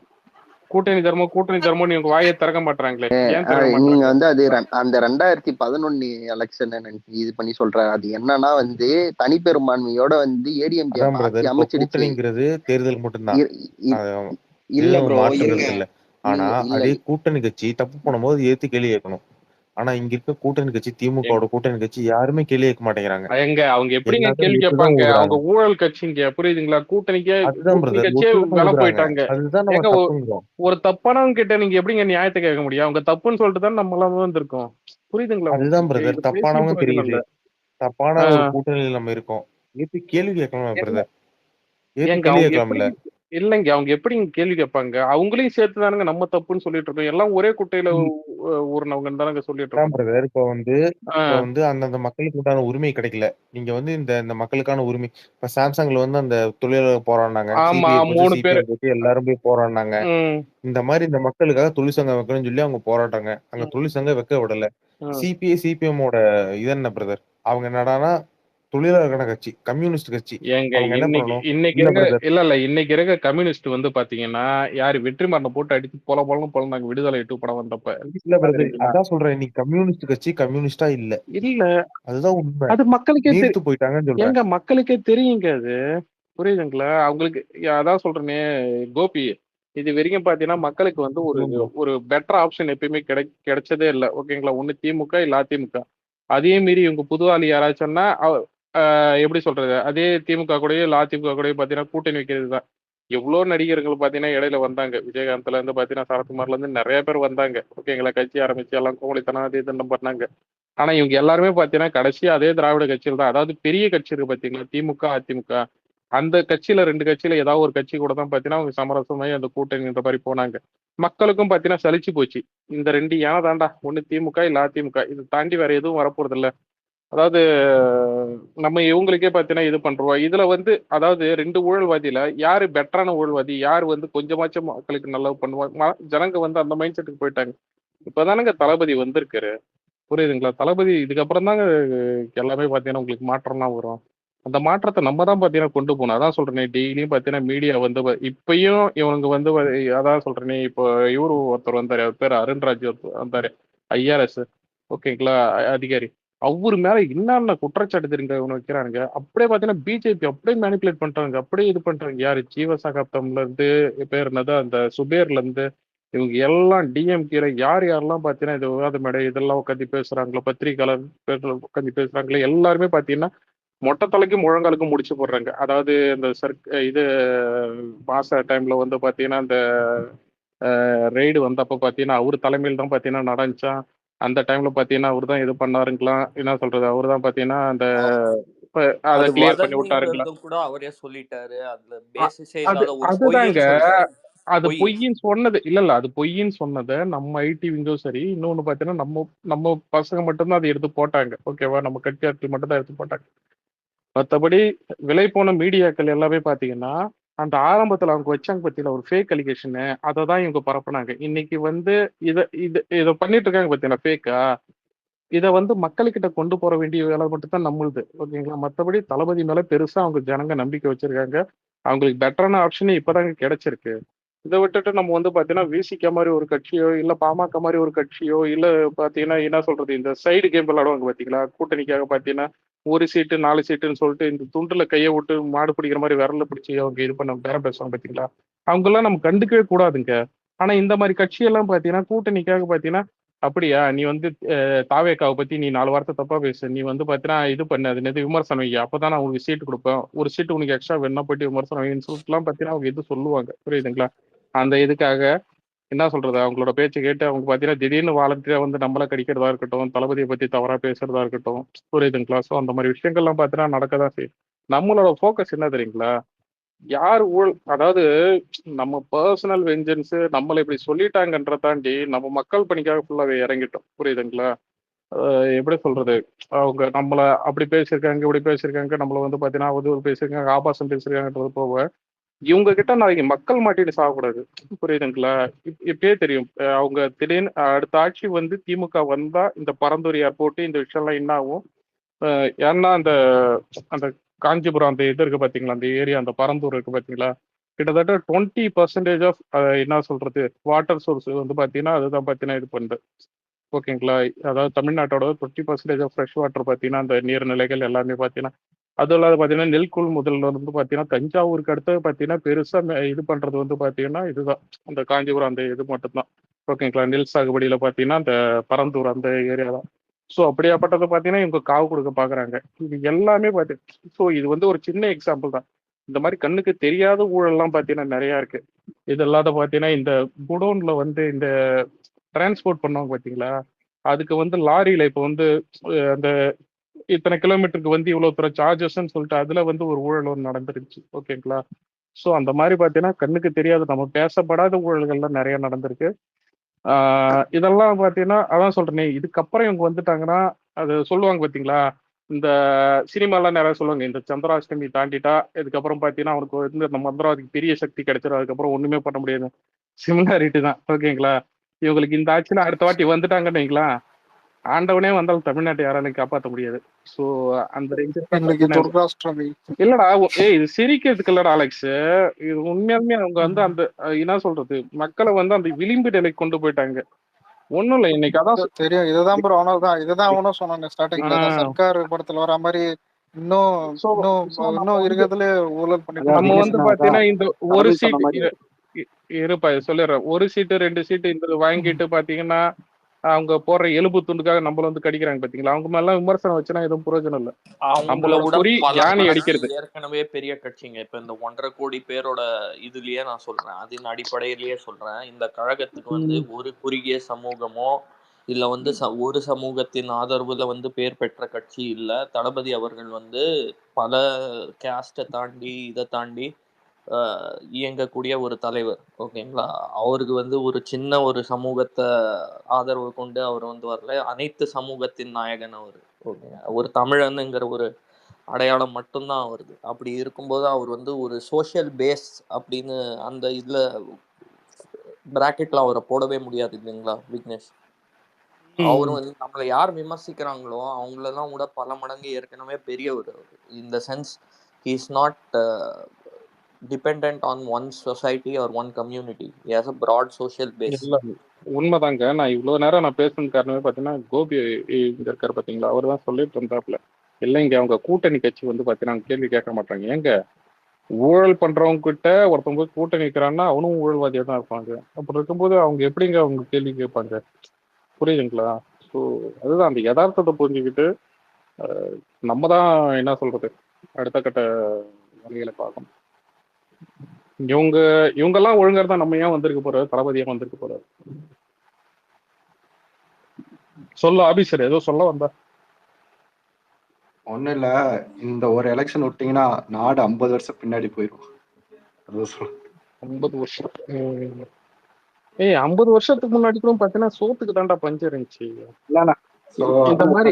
கூட்டணி தர்மம் இவங்க வாயை திறக்க மாட்டாங்களே, ஏன் திறக்க நீங்க மாட்டாங்க? வந்து அது அந்த 2011 எலெக்ஷன் இது பண்ணி சொல்றாரு. அது என்னன்னா வந்து தனிப்பெரும்பான்மையோட வந்து ஏடிஎம்கே அதான் ஆட்சி பிரதர், இப்போ அமைச்சிடுச்சு. கூட்டணிங்கிறது தேர்தல் மட்டும்தான். இ- இ- அது இல்ல எதுவும் ப்ரோ, மாற்று இருங்க. கருத்து இல்ல. ஆனா இல்ல அதே கூட்டணி கட்சி தப்பு பண்ணும்போது ஏத்து கேள்வி கேட்கணும். ஆனா இங்க இருக்க கூட்டணி கட்சி, திமுகவோட கூட்டணி கட்சி யாருமே கேள்வி கேட்க மாட்டேங்கிறாங்க. எங்க அவங்க எப்படிங்க எல்லாரும் கேள்வி ஏத்துதான் கேட்பாங்க? அவங்க ஓடுறாங்க. ஊழல் கட்சிங்க, புரியுதுங்களா? அதுதான் கூட்டணி பிரதர், கட்சியே ஒத்துதான் விலை ஓடுறாங்க. போயிட்டாங்க. அதுதான் நம்ம ஏங்க தப்புங்கிறோம். ஒரு தப்பானவங்க கிட்ட நீங்க எப்படிங்க நியாயத்தை கேட்க முடியும்? அவங்க தப்புன்னு சொல்லிட்டு தான் நம்ம எல்லாம் வந்திருக்கோம். புரியுதுங்களா அதுதான் உங்களுக்கு? பிரதர், இது பேசியும் தப்பானவங்க பிரயோஜனம் தெரியுது. இல்ல. தப்பான ஒரு ஆஹ் கூட்டணியில நம்ம இருக்கோம். ஏத்து கேள்வி கேட்கலாம் ஏங்க பிரதர். ஏத்து ஏங்க கேள்வி அவங்க எப்படி கேட்கலாம்ல. இல்லைங்க அவங்க எப்படிங்க கேள்வி கேட்பாங்க? அவங்களையும் சேர்த்து தானுங்க நம்ம தப்புன்னு சொல்லிட்டு இருக்கோம். எல்லாம் ஒரே குட்டையில ஊர்னவங்கன்னு தானங்க சொல்லிட்டு அதான் இருக்கோம். பிரதர், இப்போ ஆஹ் வந்து அந்தந்த மக்களுக்கு உண்டான உரிமை கிடைக்கல. நீங்க வந்து இந்த இந்த மக்களுக்கான உரிமை, இப்ப சாம்சங்ல வந்து அந்த தொழிலாளர் போராடினாங்க, ஆமா சிபிஐ போச்சு, 3 பேரு. சிபிஎம் போச்சு, எல்லாரும் போய் போராடினாங்க. ம் இந்த மாதிரி இந்த மக்களுக்காக தொழிற்சங்கம் வைக்கணும்னு சொல்லி அவங்க போராட்டாங்க. அங்க ம் தொழிற்சங்கம் வைக்க விடல. ம். சிபிஐ சிபிஎம் ஓட இது என்ன பிரதர்? அவங்க என்னடான்னா தொழிலாளர்கான கட்சி, கம்யூனிஸ்ட் கட்சி. ஏங்க அவங்க என்ன இன்னைக்கு பண்ணணும்? இன்னைக்கு இல்ல இருக்க பிரதர், இல்ல இல்ல இன்னைக்கு இருக்க கம்யூனிஸ்ட் வந்து பாத்தீங்கன்னா யாரு வெற்றிமாறனை போட்டு அடிச்சு பொலன்னு பொலந்தாங்க விடுதலை 2 படம் வந்தப்ப. இல்ல பிரதர், பாக்குறீங்களா? அதான் சொல்றேன். இன்னைக்கு கம்யூனிஸ்ட் கட்சி கம்யூனிஸ்டா இல்ல. இல்ல அதுதான் உண்மை. அது மக்களுக்கே நீர்த்து போயிட்டாங்கன்னு சொல்றேன். ஏங்க மக்களுக்கே தெரியுங்க அது, புரியுதுங்களா? அவங்களுக்கு அதான் சொல்றேனே கோபி, இது வரைக்கும் பாத்தீங்கன்னா மக்களுக்கு வந்து ஒரு சொல்லுங்க bro. ஒரு பெட்டர் ஆப்ஷன் எப்பயுமே கிடைச்சதே இல்லை, ஓகேங்களா? ஒண்ணு திமுக இல்ல அதிமுக. அதே மீறி இவங்க புது ஆள் யாராச்சும்னா எப்படி சொல்றது, அதே திமுக கூடயோ இல்ல அதிமுக கூடயோ பாத்தீங்கன்னா கூட்டணி வைக்கிறது தான். எவ்வளோ நடிகர்கள் பாத்தீங்கன்னா இடையில வந்தாங்க, விஜயகாந்த்ல இருந்து பாத்தீங்கன்னா சரத்குமார்ல இருந்து நிறைய பேர் வந்தாங்க, ஓகேங்களா? கட்சி ஆரம்பிச்சு எல்லாம் கோமளித்தனம் அது இதுன்னு பண்ணாங்க. ஆனா இவங்க எல்லாருமே பாத்தீங்கன்னா கடைசியா அதே திராவிட கட்சியில் தான், அதாவது பெரிய கட்சி இருக்கு பாத்தீங்களா, திமுக அதிமுக, அந்த கட்சியில 2 கட்சியில ஏதாவது ஒரு கட்சி கூட தான் பாத்தீங்கன்னா அவங்க சமரசமாயி அந்த கூட்டணின்ற மாதிரி போனாங்க. மக்களுக்கும் பாத்தீங்கன்னா சலிச்சு போச்சு. இந்த 2 யானை தாண்டா, ஒண்ணு திமுக இல்ல அதிமுக, இது தாண்டி வேற எதுவும் வரப்போறது இல்ல. அதாவது நம்ம இவங்களுக்கே பாத்தீங்கன்னா இது பண்றோம். இதுல வந்து அதாவது 2 ஊழல்வாதியில யாரு பெட்டரான ஊழல்வாதி, யாரு வந்து கொஞ்சமாச்சும் மக்களுக்கு நல்லது பண்ணுவாங்க, ஜனங்க வந்து அந்த மைண்ட் செட்டுக்கு போயிட்டாங்க. இப்பதானங்க தளபதி வந்திருக்காரு, புரியுதுங்களா? தளபதி இதுக்கப்புறம் தாங்க எல்லாமே பாத்தீங்கன்னா உங்களுக்கு மாற்றம்லாம் வரும். அந்த மாற்றத்தை நம்ம தான் பாத்தீங்கன்னா கொண்டு போகணும். அதான் சொல்றேனே, டெய்லியும் பாத்தீங்கன்னா மீடியா வந்து இப்பயும் இவனுங்க வந்து அதான் சொல்றேனே, இப்போ இவரு ஒருத்தர் வந்தாரு, அவர் பேர் அருண்ராஜ் வந்தாரு, ஐஆர்எஸ், ஓகேங்களா, அதிகாரி. அவரு மேல என்னென்ன குற்றச்சாட்டு தெரியுங்க இவனு வைக்கிறானுங்க. அப்படியே பாத்தீங்கன்னா பிஜேபி அப்படியே மேனிபுலேட் பண்றாங்க, அப்படியே இது பண்றாங்க. யாரு ஜீவசகாப்தம்ல இருந்து பேர் என்னது அந்த சுபேர்ல இருந்து இவங்க எல்லாம் டிஎம்கேல யார் யாரெல்லாம் பாத்தீங்கன்னா இந்த விவாத மேடை இதெல்லாம் உட்காந்து பேசுறாங்களோ, பத்திரிகையாளர் உட்காந்து பேசுறாங்களோ, எல்லாருமே பாத்தீங்கன்னா மொட்டை தலைக்கும் முழங்காலுக்கும் முடிச்சு போடுறாங்க. அதாவது இந்த இது மாச டைம்ல வந்து பாத்தீங்கன்னா இந்த ரெய்டு வந்தப்ப பாத்தீங்கன்னா அவரு தலைமையில் தான் பாத்தீங்கன்னா நடந்துச்சான். அந்த டைம்ல பாத்தீங்கன்னா அவரு தான் இது பண்ணாருங்களாம். என்ன சொல்றது, அவரு தான் பாத்தீங்கன்னா அந்த அதை அது கிளியர் பண்ணி விட்டாருங்களா. வதந்திங்கிறது கூட அவரே சொல்லிட்டாரு. அதுல அ- பேசிஸே அது இல்லாத ஒரு அதுதாங்க, பொய்ன்னு சொல்லிட்டாரு. அது பொய். பொய்ன்னு சொன்னது இல்ல அது பொய்ன்னு சொன்னதை நம்ம ஐடி விங்கும் சரி, இன்னொன்னு பாத்தீங்கன்னா நம்ம நம்ம பசங்க மட்டும்தான் அதை எடுத்து போட்டாங்க. ஓகேவா, நம்ம கட்சி ஆட்கள் மட்டும் தான் எடுத்து போட்டாங்க. மற்றபடி விலை போன மீடியாக்கள் எல்லாமே பாத்தீங்கன்னா அந்த ஆரம்பத்துல அவங்க வச்சாங்க பத்தியில ஒரு ஃபேக் அலிகேஷனு, அதை தான் இவங்க பரப்புனாங்க. இன்னைக்கு வந்து இதை பண்ணிட்டு இருக்காங்க பார்த்தீங்கன்னா ஃபேக்கா, இதை வந்து மக்கள்கிட்ட கொண்டு போற வேண்டிய வேலை மட்டும் தான் நம்மளுது. ஓகேங்களா, மற்றபடி தளபதி மேல பெருசா அவங்க ஜனங்க நம்பிக்கை வச்சிருக்காங்க. அவங்களுக்கு பெட்டரான ஆப்ஷனே இப்பதாங்க கிடைச்சிருக்கு. இதை விட்டுட்டு நம்ம வந்து பாத்தீங்கன்னா விசிக மாதிரி ஒரு கட்சியோ இல்ல பாமக மாதிரி ஒரு கட்சியோ இல்ல பாத்தீங்கன்னா என்ன சொல்றது, இந்த சைடு கேம் விளையாடுவாங்க பாத்தீங்களா, கூட்டணிக்காக பாத்தீங்கன்னா ஒரு சீட்டு 4 சீட்டுன்னு சொல்லிட்டு இந்த துண்டுல கையை விட்டு மாடு பிடிக்கிற மாதிரி விரல பிடிச்சி அவங்க இது பண்ண பேரம் பேசுவாங்க பாத்தீங்களா, அவங்க எல்லாம் நம்ம கண்டுக்கவே கூடாதுங்க. ஆனா இந்த மாதிரி கட்சியெல்லாம் பாத்தீங்கன்னா கூட்டணிக்காக பாத்தீங்கன்னா அப்படியா நீ வந்து தாவேக்காவை பத்தி நீ 4 வார்த்தை தப்பா பேசு, நீ வந்து பாத்தீங்கன்னா இது பண்ணு, அது என்னது விமர்சனம் வை, அப்பதான் நான் உங்களுக்கு சீட்டு கொடுப்பேன், ஒரு சீட்டு உனக்கு எக்ஸ்ட்ரா வேணா போயிட்டு விமர்சனம் வைன்னு சொல்லிட்டுலாம் பாத்தீங்கன்னா அவங்க எது சொல்லுவாங்க, புரியுதுங்களா. அந்த இதுக்காக என்ன சொல்றது, அவங்களோட பேச்சு கேட்டு அவங்க பாத்தீங்கன்னா திடீர்னு வாலண்டியரா வந்து நம்மள கடிக்கிறதா இருக்கட்டும், தளபதியை பத்தி தவறா பேசுறதா இருக்கட்டும், புரியுதுங்களா. ஸோ அந்த மாதிரி விஷயங்கள்லாம் பாத்தீங்கன்னா நடக்கதான் செய்யும். நம்மளோட ஃபோக்கஸ் என்ன தெரியுங்களா, யார் அதாவது நம்ம பர்சனல் வெஞ்சன்ஸ் நம்மளை இப்படி சொல்லிட்டாங்கன்ற தாண்டி நம்ம மக்கள் பணிக்காக ஃபுல்லாவே இறங்கிட்டோம், புரியுதுங்களா. எப்படி சொல்றது, அவங்க நம்மள அப்படி பேசியிருக்காங்க இப்படி பேசியிருக்காங்க, நம்மள வந்து பாத்தீங்கன்னா அவதூறு பேசியிருக்காங்க ஆபாசம் பேசியிருக்காங்கன்றது போக இவங்க கிட்ட நாளைக்கு மக்கள் மாட்டிட்டு சாகக்கூடாது, புரியுதுங்களா. இப்பயே தெரியும், அவங்க திடீர்னு அடுத்த ஆட்சி வந்து திமுக வந்தா இந்த பரந்தூர் ஏர்போர்ட் இந்த விஷயம்லாம் என்ன ஆகும். ஏன்னா அந்த அந்த காஞ்சிபுரம் அந்த இது இருக்கு பாத்தீங்களா, அந்த ஏரியா அந்த பரந்தூர் இருக்கு பாத்தீங்களா, கிட்டத்தட்ட 20% ஆஃப் என்ன சொல்றது வாட்டர் சோர்ஸ் வந்து பாத்தீங்கன்னா அதுதான் பாத்தீங்கன்னா இது பண்ணுது, ஓகேங்களா. அதாவது தமிழ்நாட்டோட 20% ஆஃப் ஃப்ரெஷ் வாட்டர் பார்த்தீங்கன்னா அந்த நீர்நிலைகள் எல்லாமே பார்த்தீங்கன்னா அதுவும் இல்லாத பார்த்தீங்கன்னா நெல் கொள்முதல்ல வந்து பார்த்தீங்கன்னா தஞ்சாவூருக்கு அடுத்து பார்த்தீங்கன்னா பெருசா இது பண்றது வந்து பார்த்தீங்கன்னா இதுதான் அந்த காஞ்சிபுரம் அந்த இது மட்டும்தான், ஓகேங்களா. நெல் சாகுபடியில பார்த்தீங்கன்னா அந்த பரந்தூர் அந்த ஏரியா தான். ஸோ அப்படியாப்பட்டதை பார்த்தீங்கன்னா இவங்க காவு கொடுக்க பார்க்குறாங்க. இது எல்லாமே பார்த்தீங்கன்னா ஸோ இது வந்து ஒரு சின்ன எக்ஸாம்பிள் தான். இந்த மாதிரி கண்ணுக்கு தெரியாத ஊழல்லாம் பார்த்தீங்கன்னா நிறையா இருக்கு. இது இல்லாத பார்த்தீங்கன்னா இந்த குடோன்ல வந்து இந்த டிரான்ஸ்போர்ட் பண்ணுவாங்க பார்த்தீங்களா, அதுக்கு வந்து லாரியில இப்போ வந்து அந்த இத்தனை கிலோமீட்டருக்கு வந்து இவ்வளோ தூரம் சார்ஜஸ்ன்னு சொல்லிட்டு அதுல வந்து ஒரு ஊழல் ஒன்று நடந்துருச்சு, ஓகேங்களா. ஸோ அந்த மாதிரி பார்த்தீங்கன்னா கண்ணுக்கு தெரியாத நம்ம பேசப்படாத ஊழல்கள்லாம் நிறைய நடந்திருக்கு. இதெல்லாம் பார்த்தீங்கன்னா அதான் சொல்றேனே, இதுக்கப்புறம் இவங்க வந்துட்டாங்கன்னா அது சொல்லுவாங்க பார்த்தீங்களா, இந்த சினிமாலாம் நிறைய சொல்லுவாங்க, இந்த சந்திராஷ்டமி தாண்டிட்டா இதுக்கப்புறம் பார்த்தீங்கன்னா அவனுக்கு வந்து இந்த மந்திரவாதிக்கு பெரிய சக்தி கிடைச்சிடும், அதுக்கப்புறம் ஒண்ணுமே பண்ண முடியாது. சிமிலாரிட்டி தான், ஓகேங்களா. இவங்களுக்கு இந்த ஆட்சியில் அடுத்த வாட்டி வந்துட்டாங்கன்னு வைங்களா, ஆண்டவனே வந்தாலும் தமிழ்நாட்டை யாராலையும் காப்பாற்ற முடியாது. ஸோ அந்த ரேஞ்சுக்கு தான் இன்னைக்கு பார்த்தீங்கன்னா துர்காஷ்டமி. இல்லடா, இது சிரிக்கிறதுக்கு இல்லடா அலெக்ஸ், இது உண்மையாலுமே அவங்க வந்து அந்த என்ன சொல்றது மக்களை வந்து அந்த விளிம்பு நிலைக்கு கொண்டு போயிட்டாங்க. ஒண்ணும் இல்லை, இன்னைக்கு அதான் தெரியும், இதுதான் ப்ரோ. அவனதான் இதுதான் அவனும் சொன்னாங்க ஸ்டார்டிங்ல, இந்த சர்க்கார் படத்துல வர மாதிரி இன்னும் ஸோ இன்னும் நம்ம இன்னும் வந்து இருக்கிறதுல ஊழல் பண்ணி அதான் நம்ம விக்னேஷ் வந்து நான் பாத்தீங்கன்னா அதான் இந்த ஒரு தளபதி சொன்ன சீட்டு மாதிரி இருப்பா சொல்லிடுறேன், ஒரு சீட்டு 2 சீட்டு இந்த வாங்கிட்டு பாத்தீங்கன்னா அவங்க போடுற எலும்பு துண்டுக்காக நம்மள வந்து கடிக்கிறாங்க பாத்தீங்களா, அவங்க மேல விமர்சனம் வச்சுனா எதுவும் பிரயோஜனம் இல்லை. அவங்கள நம்மளோட விட குறி பல யானை மடங்கு அடிக்கிறது. ஏற்கனவே பெரிய கட்சிங்க. இப்ப இந்த 1.5 கோடி பேரோட இதுலயே நான் சொல்றேன், அதன் அடிப்படையிலேயே சொல்றேன், இந்த கழகத்துக்கு வந்து ஒரு குறுகிய சமூகமோ இல்ல வந்து ஒரு சமூகத்தின் ஆதரவுல வந்து பேர் பெற்ற கட்சி இல்ல. தளபதி அவர்கள் வந்து பல கேஸ்ட்டை தாண்டி இதை தாண்டி இயங்கக்கூடிய ஒரு தலைவர், ஓகேங்களா. அவருக்கு வந்து ஒரு சின்ன ஒரு சமூகத்தை ஆதரவு கொண்டு அவர் வந்து வரல, அனைத்து சமூகத்தின் நாயகன் அவர், ஓகேங்க. ஒரு தமிழனுங்கிற ஒரு அடையாளம் மட்டும்தான் வருது. அப்படி இருக்கும்போது அவர் வந்து ஒரு சோஷியல் பேஸ் அப்படின்னு அந்த இதுல பிராக்கெட்ல அவரை போடவே முடியாது இல்லைங்களா விக்னேஷ். அவரு வந்து நம்மள யார் விமர்சிக்கிறாங்களோ அவங்களெல்லாம் விட பல மடங்கு ஏற்கனவே பெரியவர் அவரு. இந்த sense he is not dependent on one society or one community. He has a broad social base. இல்ல உண்மைதாங்க. நான் இவ்வளவு நேரம் நான் பேசுன காரணமே பாத்தீங்கன்னா கோபி இங்க இருக்காரு பாத்தீங்களா, அவர் தான் சொல்லிட்டு இருந்தாப்ல. இல்லைங்க அவங்க கூட்டணி கட்சி வந்து பாத்தீங்கன்னா கேள்வி கேட்க மாட்டாங்க. ஏங்க ஊழல் பண்றவங்க கிட்ட ஒருத்தவங்க போய் கூட்டணி நிக்கிறான்னா அவனும் ஊழல்வாதியா தான் இருப்பாங்க. அப்படி இருக்கும்போது அவங்க எப்படிங்க அவங்க கேள்வி கேட்பாங்க? புரியுதுங்களா? ஸோ அதுதான் அந்த யதார்த்தத்தை புரிஞ்சுக்கிட்டு நம்ம தான் என்ன சொல்றது அடுத்த கட்ட வேலைகளை பார்க்கணும். இவங்கெல்லாம் ஒழுங்கா தான் நம்ம ஏன் வந்திருக்க போறாரு, தளபதியா வந்திருக்க போறாரு. சொல்ல ஆபீசர் ஏதோ சொல்ல வந்தா. ஒன்றும் இல்லை, இந்த ஒரு எலெக்ஷன் விட்டீங்கன்னா நாடு 50 வருஷம் பின்னாடி போயிடும். 50 வருஷம் 50 வருஷத்துக்கு முன்னாடி கூட பாத்தீங்கன்னா சோத்துக்கு தாண்டா பஞ்சம் இருந்துச்சு. இந்த மாதிரி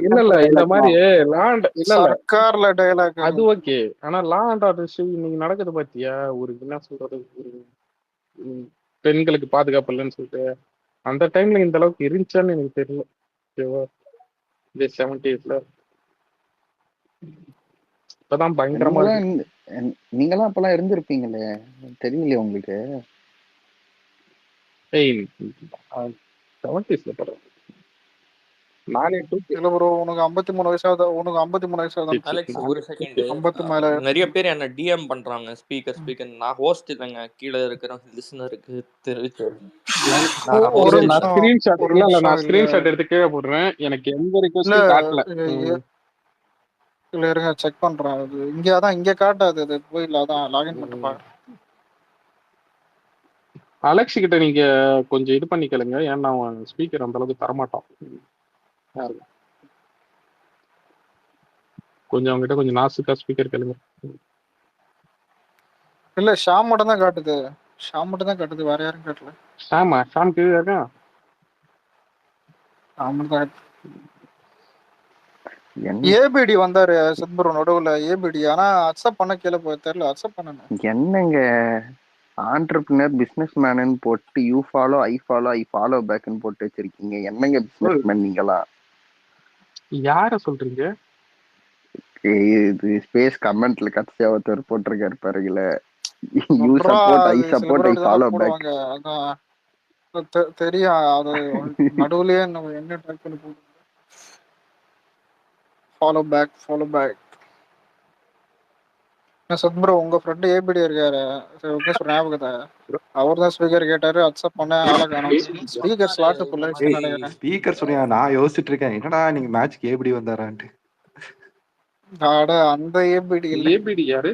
இந்த மாதிரி லேண்ட் இல்ல சர்க்கார்ல டயலாக் அது ஓகே. ஆனா லா அண்ட் ஆர்டர் இன்னைக்கு நடக்குது பாத்தியா, ஒரு என்ன சொல்றது, ஒரு பெண்களுக்கு பாதுகாப்பு இல்லைன்னு சொல்லிட்டு அந்த டைம்ல இந்த அளவுக்கு இருந்துச்சான்னு எனக்கு தெரியல. ஓகேவா, இந்த 70s இப்பதான் பயங்கரமா இருக்கு. நீங்களாம் அப்பெல்லாம் இருந்திருப்பீங்களே, தெரியலையே உங்களுக்கு? 70s படம் நானே இல்ல ப்ரோ, உனக்கு 53 வயசாவது, உனக்கு 53 வயசாவது. அலெக்ஸ் ஒரு செகண்ட், 50 மேல நிறைய பேர் என்ன டிஎம் பண்றாங்க ஸ்பீக்கர். நான் ஹோஸ்ட் இல்லைங்க, கீழே இருக்கிற லிசனருக்கு தெரிவிச்சு ஒரு நான் ஸ்கிரீன்ஷாட் எடுத்து கீழே போடுறேன். எனக்கு எந்த ரிக்வெஸ்டும் காட்டல. இல்ல இருங்க செக் பண்றேன். அது இங்க காட்டாது, அது போய் அதான் லாகின் பண்ணிட்டு பாருங்க. அலெக்ஸ் கிட்ட நீங்க கொஞ்சம் இது பண்ணி கேளுங்க, ஏன்னா அவன் ஸ்பீக்கர் அந்த அளவுக்கு தரமாட்டான். கொஞ்சம் அவங்ககிட்ட கொஞ்சம் நாசுக்கா ஸ்பீக்கர் கேளுங்க. இல்ல ஷாம் மட்டும் தான் காட்டுது, வேற யாரும் காட்டல. ஷாம் கீழே இருக்கான். ஏபிடி வந்தாரு சித்புரு நடுவுல, ஏபிடி. ஆனா அக்செப்ட் பண்ண கீழே போய் தெரியல, அக்செப்ட் பண்ணணும். என்னங்க ஆண்டர்பிரினர் பிசினஸ் மேனு போட்டு யூ ஃபாலோ ஐ ஃபாலோ பேக்னு போட்டு வச்சிருக்கீங்க. என்னங்க பிசினஸ் மேன் நீங்களா? யார சொல்றீங்க? இது ஸ்பேஸ் கமெண்ட்ல கடைசியா ஒருத்தர் போட்டிருக்காரு பாருங்கள, you support I support I follow back. அதான் தெரியும், அது நடுவுலயே நம்ம என்ன டைப் பண்ணி போடுறோம். Follow back. சத்ப்ரோ உங்க ஃப்ரெண்ட் ஏபிடி இருக்காரு, ஞாபகத்தை அவர் தான் ஸ்பீக்கர் கேட்டாரு, அக்செப்ட் பண்ண ஆளை காணோம். ஸ்பீக்கர் ஸ்லாட் ஃபுல்லா நினைக்கிறேன். ஸ்பீக்கர் சொன்னியா? நான் யோசிச்சுட்டு இருக்கேன், என்னடா நீங்க மேட்ச்க்கு ஏபிடி வந்தாரான்ட்டு. அந்த ஏபிடி யாரு?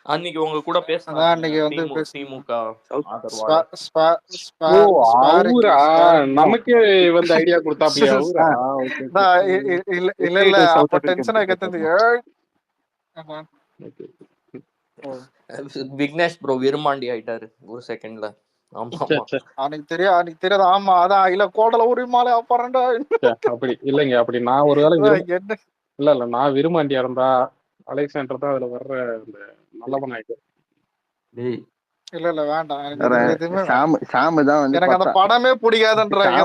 அன்னைக்கு உங்க கூட பேசினாங்க, அன்னைக்கு வந்து திமுக நமக்கே வந்து ஐடியா கொடுத்தாப்லையா அவரா? இல்ல அப்ப டென்ஷன் ஆகி விக்னேஷ் ப்ரோ விரும்மாண்டி ஆயிட்டாரு ஒரு செகண்ட்ல. அன்னைக்கு தெரியாது. ஆமா அதான் இல்ல கோடல ஒரு மாலை அப்பாறண்டா அப்படி இல்லைங்க. அப்படி நான் ஒரு வேளை இல்ல நான் விரும்மாண்டியா இருந்தா அலெக்சாண்டர் தான் அதுல வர்ற அந்த நல்லவன் ஆயிட்டு. இல்ல வேண்டாம், எனக்கு அந்த படமே பிடிக்காதுன்றாங்க.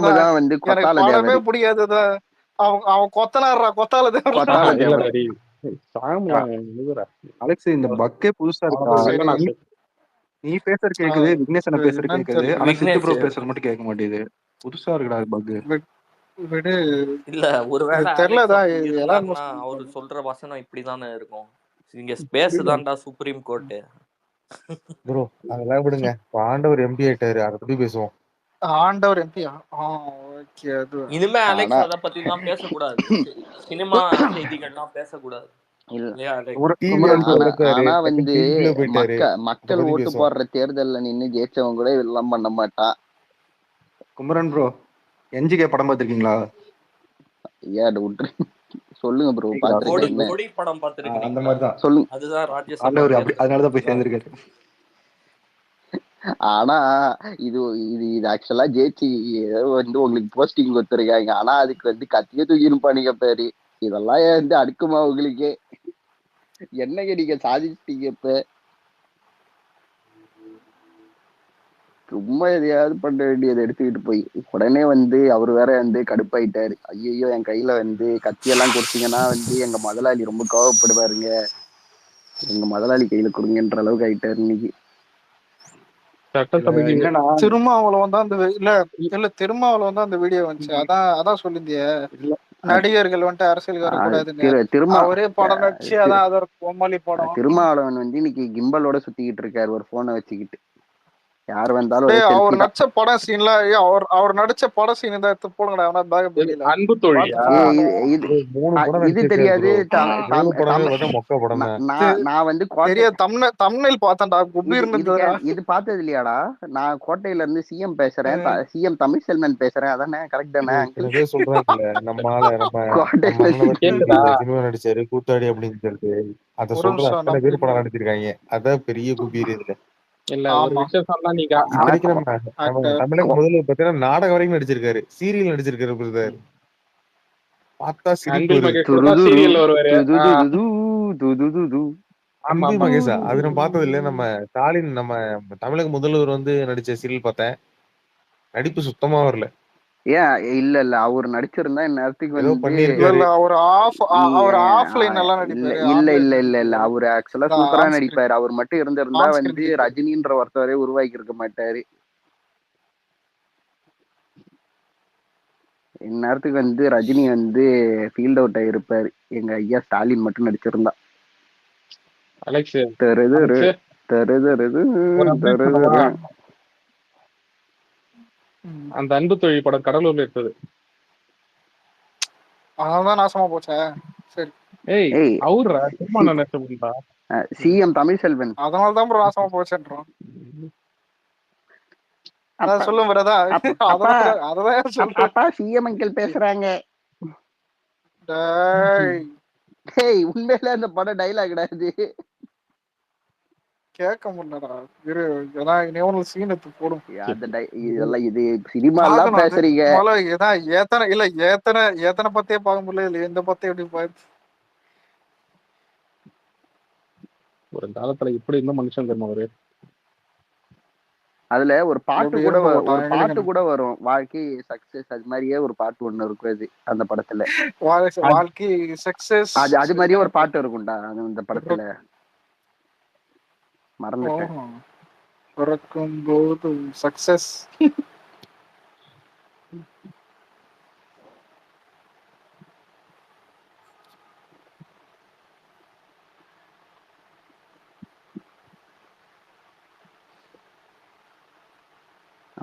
படமே பிடிக்காது. அவன் கொத்தால அலெக்ஸ் இந்த பக்கே புதுசா இருக்கா? நீ பேசுற கேக்குது, விக்னேஷ் அண்ணா பேசுற கேக்குது, ஆனா சித்து ப்ரோ பேசுற மட்டும் கேட்க மாட்டேங்குது. புதுசா இருக்குடா பக். இல்ல ஒருவேளை அவரு சொல்ற வசனம் இப்படிதானே இருக்கும். இங்க ஸ்பேஸ் தான்டா சுப்ரீம் கோர்ட். ப்ரோ அதெல்லாம் விடுங்க, ஆண்டவர் எம்பி ஆயிட்டாரு, அதை பத்தி பேசுவோம். ஆண்டவர் எம்பி. இனிமே அலெக்ஸ் அத பத்தி தான் பேசக்கூடாது, சினிமா செய்திகள்லாம் பேசக்கூடாது. ஆனா வந்து மக்கள் ஓட்டு போடுற தேர்தல்ல நின்னு ஜெயிச்சவங்க கூட இதெல்லாம் பண்ண மாட்டான். குமரன் ப்ரோ என்ஜிகே படம் பாத்திருக்கீங்களா? சொல்லுங்க ப்ரோ. கோடி படம் பாத்திருக்கீங்க? அந்த மாதிரி தான் சொல்லுங்க. அதுதான் ராஜ்யசபா, அதனாலதான் போய் சேர்ந்திருக்காரு. ஆனா இது ஆக்சுவலா ஜெயிச்சு வந்து உங்களுக்கு போஸ்டிங் கொடுத்துருக்காங்க. ஆனா அதுக்கு வந்து கத்திய தூக்கின்னு பண்ணிக்க பேரு. இதெல்லாம் வந்து அடுக்குமா உங்களுக்கு? என்னங்க நீங்க சாதிச்சிட்டீங்க? இப்ப சும்மா எதையாவது பண்ண வேண்டியதை எடுத்துக்கிட்டு போய் உடனே வந்து அவர் வேற வந்து கடுப்பாயிட்டாரு. ஐயோ என் கையில வந்து கத்தியெல்லாம் கொடுத்தீங்கன்னா வந்து எங்க முதலாளி ரொம்ப கோவப்படுவாருங்க, எங்க முதலாளி கையில கொடுங்கன்ற அளவுக்கு ஆயிட்டாரு இன்னைக்கு. சட்டசபைக்கு என்னன்னா திருமாவளவன் தான் அந்த இல்ல திருமாவளவன் தான் அந்த வீடியோ வந்துச்சு. அதான் சொல்லியிருந்திய இல்ல நடிகர்கள் வந்துட்டு அரசியலுக்கு வரக்கூடாதுன்னு. அவரே படம் நடிச்சு அதான் அது ஒரு கோமாளி படம். திருமாவளவன் வந்து இன்னைக்கு கிம்பலோட சுத்திக்கிட்டு இருக்காரு ஒரு போனை வச்சுக்கிட்டு. யார் வந்தாலும் அவர் நடிச்ச படம் சீன்ல அவர் நடிச்ச படம் சீன் தான் எடுத்து போடுங்கடா. பேகபலியில அன்பு தோழியா இது தெரியாது. நான் வந்து தமிழில் பார்த்தேன்டா, இது பார்த்தது இல்லையாடா? நான் கோட்டையில இருந்து சிஎம் பேசுறேன், சிஎம் தமிழ்செல்வன் பேசுறேன், அதானே கரெக்ட் தானே? சொல்றாங்கல்ல நம்மால சினிமா நடிச்சாரு கூத்தாடி அப்படின்னு சொல்லிட்டு அத சொல்ற அத்தனை பேர் படம் நடிச்சிருக்காங்க. அதான் பெரிய குபீர் இதுல. இல்ல ஒரு விஷயம் சொன்னா நீங்க தமிழக முதல்வர் பாத்தீங்கன்னா நாடகம் வரைக்கும் நடிச்சிருக்காரு, சீரியல் நடிச்சிருக்காரு பிரதர். பார்த்தா அன்பு மகேஷா அது நம்ம பார்த்தது இல்ல. நம்ம ஸ்டாலின் நம்ம தமிழக முதல்வர் வந்து நடிச்ச சீரியல் பார்த்தேன், நடிப்பு சுத்தமா வரல. ஏன் இல்ல அவர் நடிச்சிருந்தா இந்நேரத்துக்கு வந்து இல்ல அவரு ஆக்சுவலா சூப்பரா நடிப்பாரு. அவர் மட்டும் இருந்திருந்தா வந்து ரஜினின்ற ஒருத்தவரே உருவாக்கி இருக்க மாட்டாரு. இந்நேரத்துக்கு வந்து ரஜினி வந்து ஃபீல்ட் அவுட் ஆயிருப்பாரு எங்க ஐயா ஸ்டாலின் மட்டும் நடிச்சிருந்தா. அந்த அன்பு தொழில் படம் கடலூர்ல இருக்குது. அதான் நாசமா போச்சே. சரி ஏய் அவர்ரா திருமான நடிச்சா சிஎம் தமிழ்செல்வன். அதனால தான் ப்ரோ நாசமா போச்சேன்றோம். அதான் சொல்லும் வரதா அப்பா சிஎம் அங்கிள் பேசுறாங்க. டேய் உண்மையில அந்த படம் டைலாக் கிடையாது. கேட்க முடியலடா. இரு ஏதாவது சீன் எடுத்து போடும். இதெல்லாம் இது சினிமாலாம் பேசுறீங்க. ஏத்தனை பத்தியே பார்க்க முடியல. இல்ல எந்த பத்தியும் எப்படி பார்த்து ஒரு காலத்துல இப்படி இருந்த மனுஷன் தெரியுமா அவரு. அதுல ஒரு பாட்டு கூட வரும், வாழ்க்கை சக்சஸ். அது மாதிரியே ஒரு பாட்டு ஒண்ணு இருக்கும் அது அந்த படத்துல. வாழ்க்கை சக்சஸ் அது மாதிரியே ஒரு பாட்டு இருக்கும்டா அந்த படத்துல. மறந்துட்டேன். பிறக்கும் போது சக்சஸ்.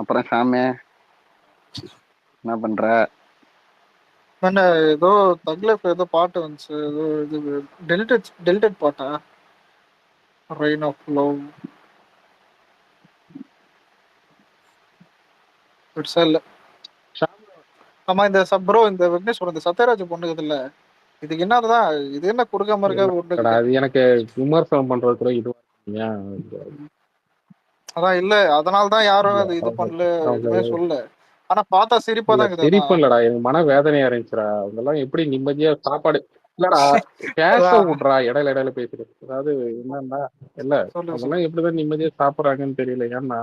அப்புறம் சாமே என்ன பண்ற? ஏதோ தக்லைஃப்ல ஏதோ பாட்டு வந்துச்சு, ஏதோ இது டெலிட்டட் பாட்டா, ரெயின் ஆஃப் லவ். பெருசா இல்ல. ஆமா இந்த ப்ரோ இந்த விக்னேஸ்வரன் இந்த சத்யராஜ் பொண்ணுக்கு இல்ல, இதுக்கு என்னதான் இது என்ன கொடுக்காம இருக்கா? அது எனக்கு விமர்சனம் பண்றது கூட இது அதான் இல்ல, அதனாலதான் யாரும் அது இது பண்ணல எதுவுமே சொல்லல. ஆனா பார்த்தா சிரிப்பா தான் இருக்குது. சிரிப்பு இல்லடா, எனக்கு மன வேதனையா இருந்துச்சுடா. அவங்கெல்லாம் எப்படி நிம்மதியா சாப்பாடு இல்லடா பேச விட்றா, இடையில பேசுறது. அதாவது என்னன்னா இல்ல அவங்கெல்லாம் எப்படிதான் நிம்மதியா சாப்பிடுறாங்கன்னு தெரியல. ஏன்னா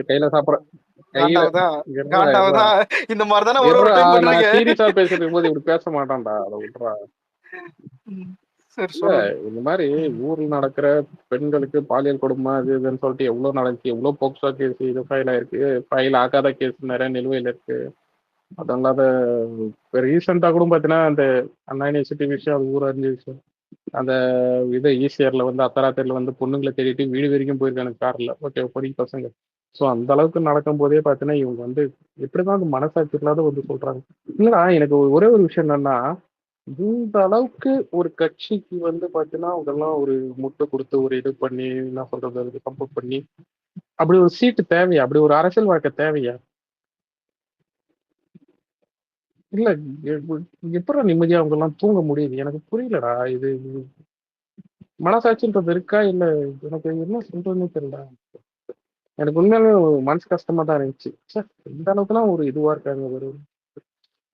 கையில சாப்பிடுற இந்த மாதிரிதானே சீரியஸா பேசுறது போது இப்படி பேச மாட்டான்டா, அதை விட்றா. இந்த மாதிரி ஊர்ல நடக்கிற பெண்களுக்கு பாலியல் கொடுமை அது இதுன்னு சொல்லிட்டு எவ்வளவு நடந்துச்சு, எவ்வளவு போக்சோ கேஸ் இது ஃபைல் ஆயிருக்கு, ஃபைல் ஆகாத கேஸ் நிறைய நிலுவையில் இருக்கு. அதனால ரீசெண்டா கூட பாத்தீங்கன்னா அந்த அண்ணா யூனிவர்சிட்டி விஷயம், அது ஊர் அறிஞ்ச விஷயம். அந்த இது ஈசிஆர்ல வந்து அத்தராத்திரில வந்து பொண்ணுங்களை தேடிட்டு வீடு வரைக்கும் போயிருக்காங்க கார்ல. ஓகே பொடி பசங்க. ஸோ அந்த அளவுக்கு நடக்கும் போதே பார்த்தீங்கன்னா இவங்க வந்து எப்படிதான் அந்த மனசாட்சி இல்லாத வந்து சொல்றாங்க. இல்லடா எனக்கு ஒரே ஒரு விஷயம் என்னன்னா, இந்த அளவுக்கு ஒரு கட்சிக்கு வந்து பாத்தீங்கன்னா அதெல்லாம் ஒரு முட்டை கொடுத்து ஒரு இது பண்ணி என்ன சொல்றது கம்பல் பண்ணி அப்படி ஒரு சீட்டு தேவையா? அப்படி ஒரு அரசியல் வாழ்க்கை தேவையா? இல்ல எப்படா நிம்மதியா அவங்க எல்லாம் தூங்க முடியுது? எனக்கு புரியலடா. இது மனசாட்சின்றது இருக்கா? இல்ல எனக்கு என்ன சொல்றதுன்னு தெரியல. எனக்கு உண்மையாலுமே மனசு கஷ்டமா தான் இருந்துச்சு. இந்த அளவுக்குலாம் ஒரு இதுவா இருக்காங்க. ஒரு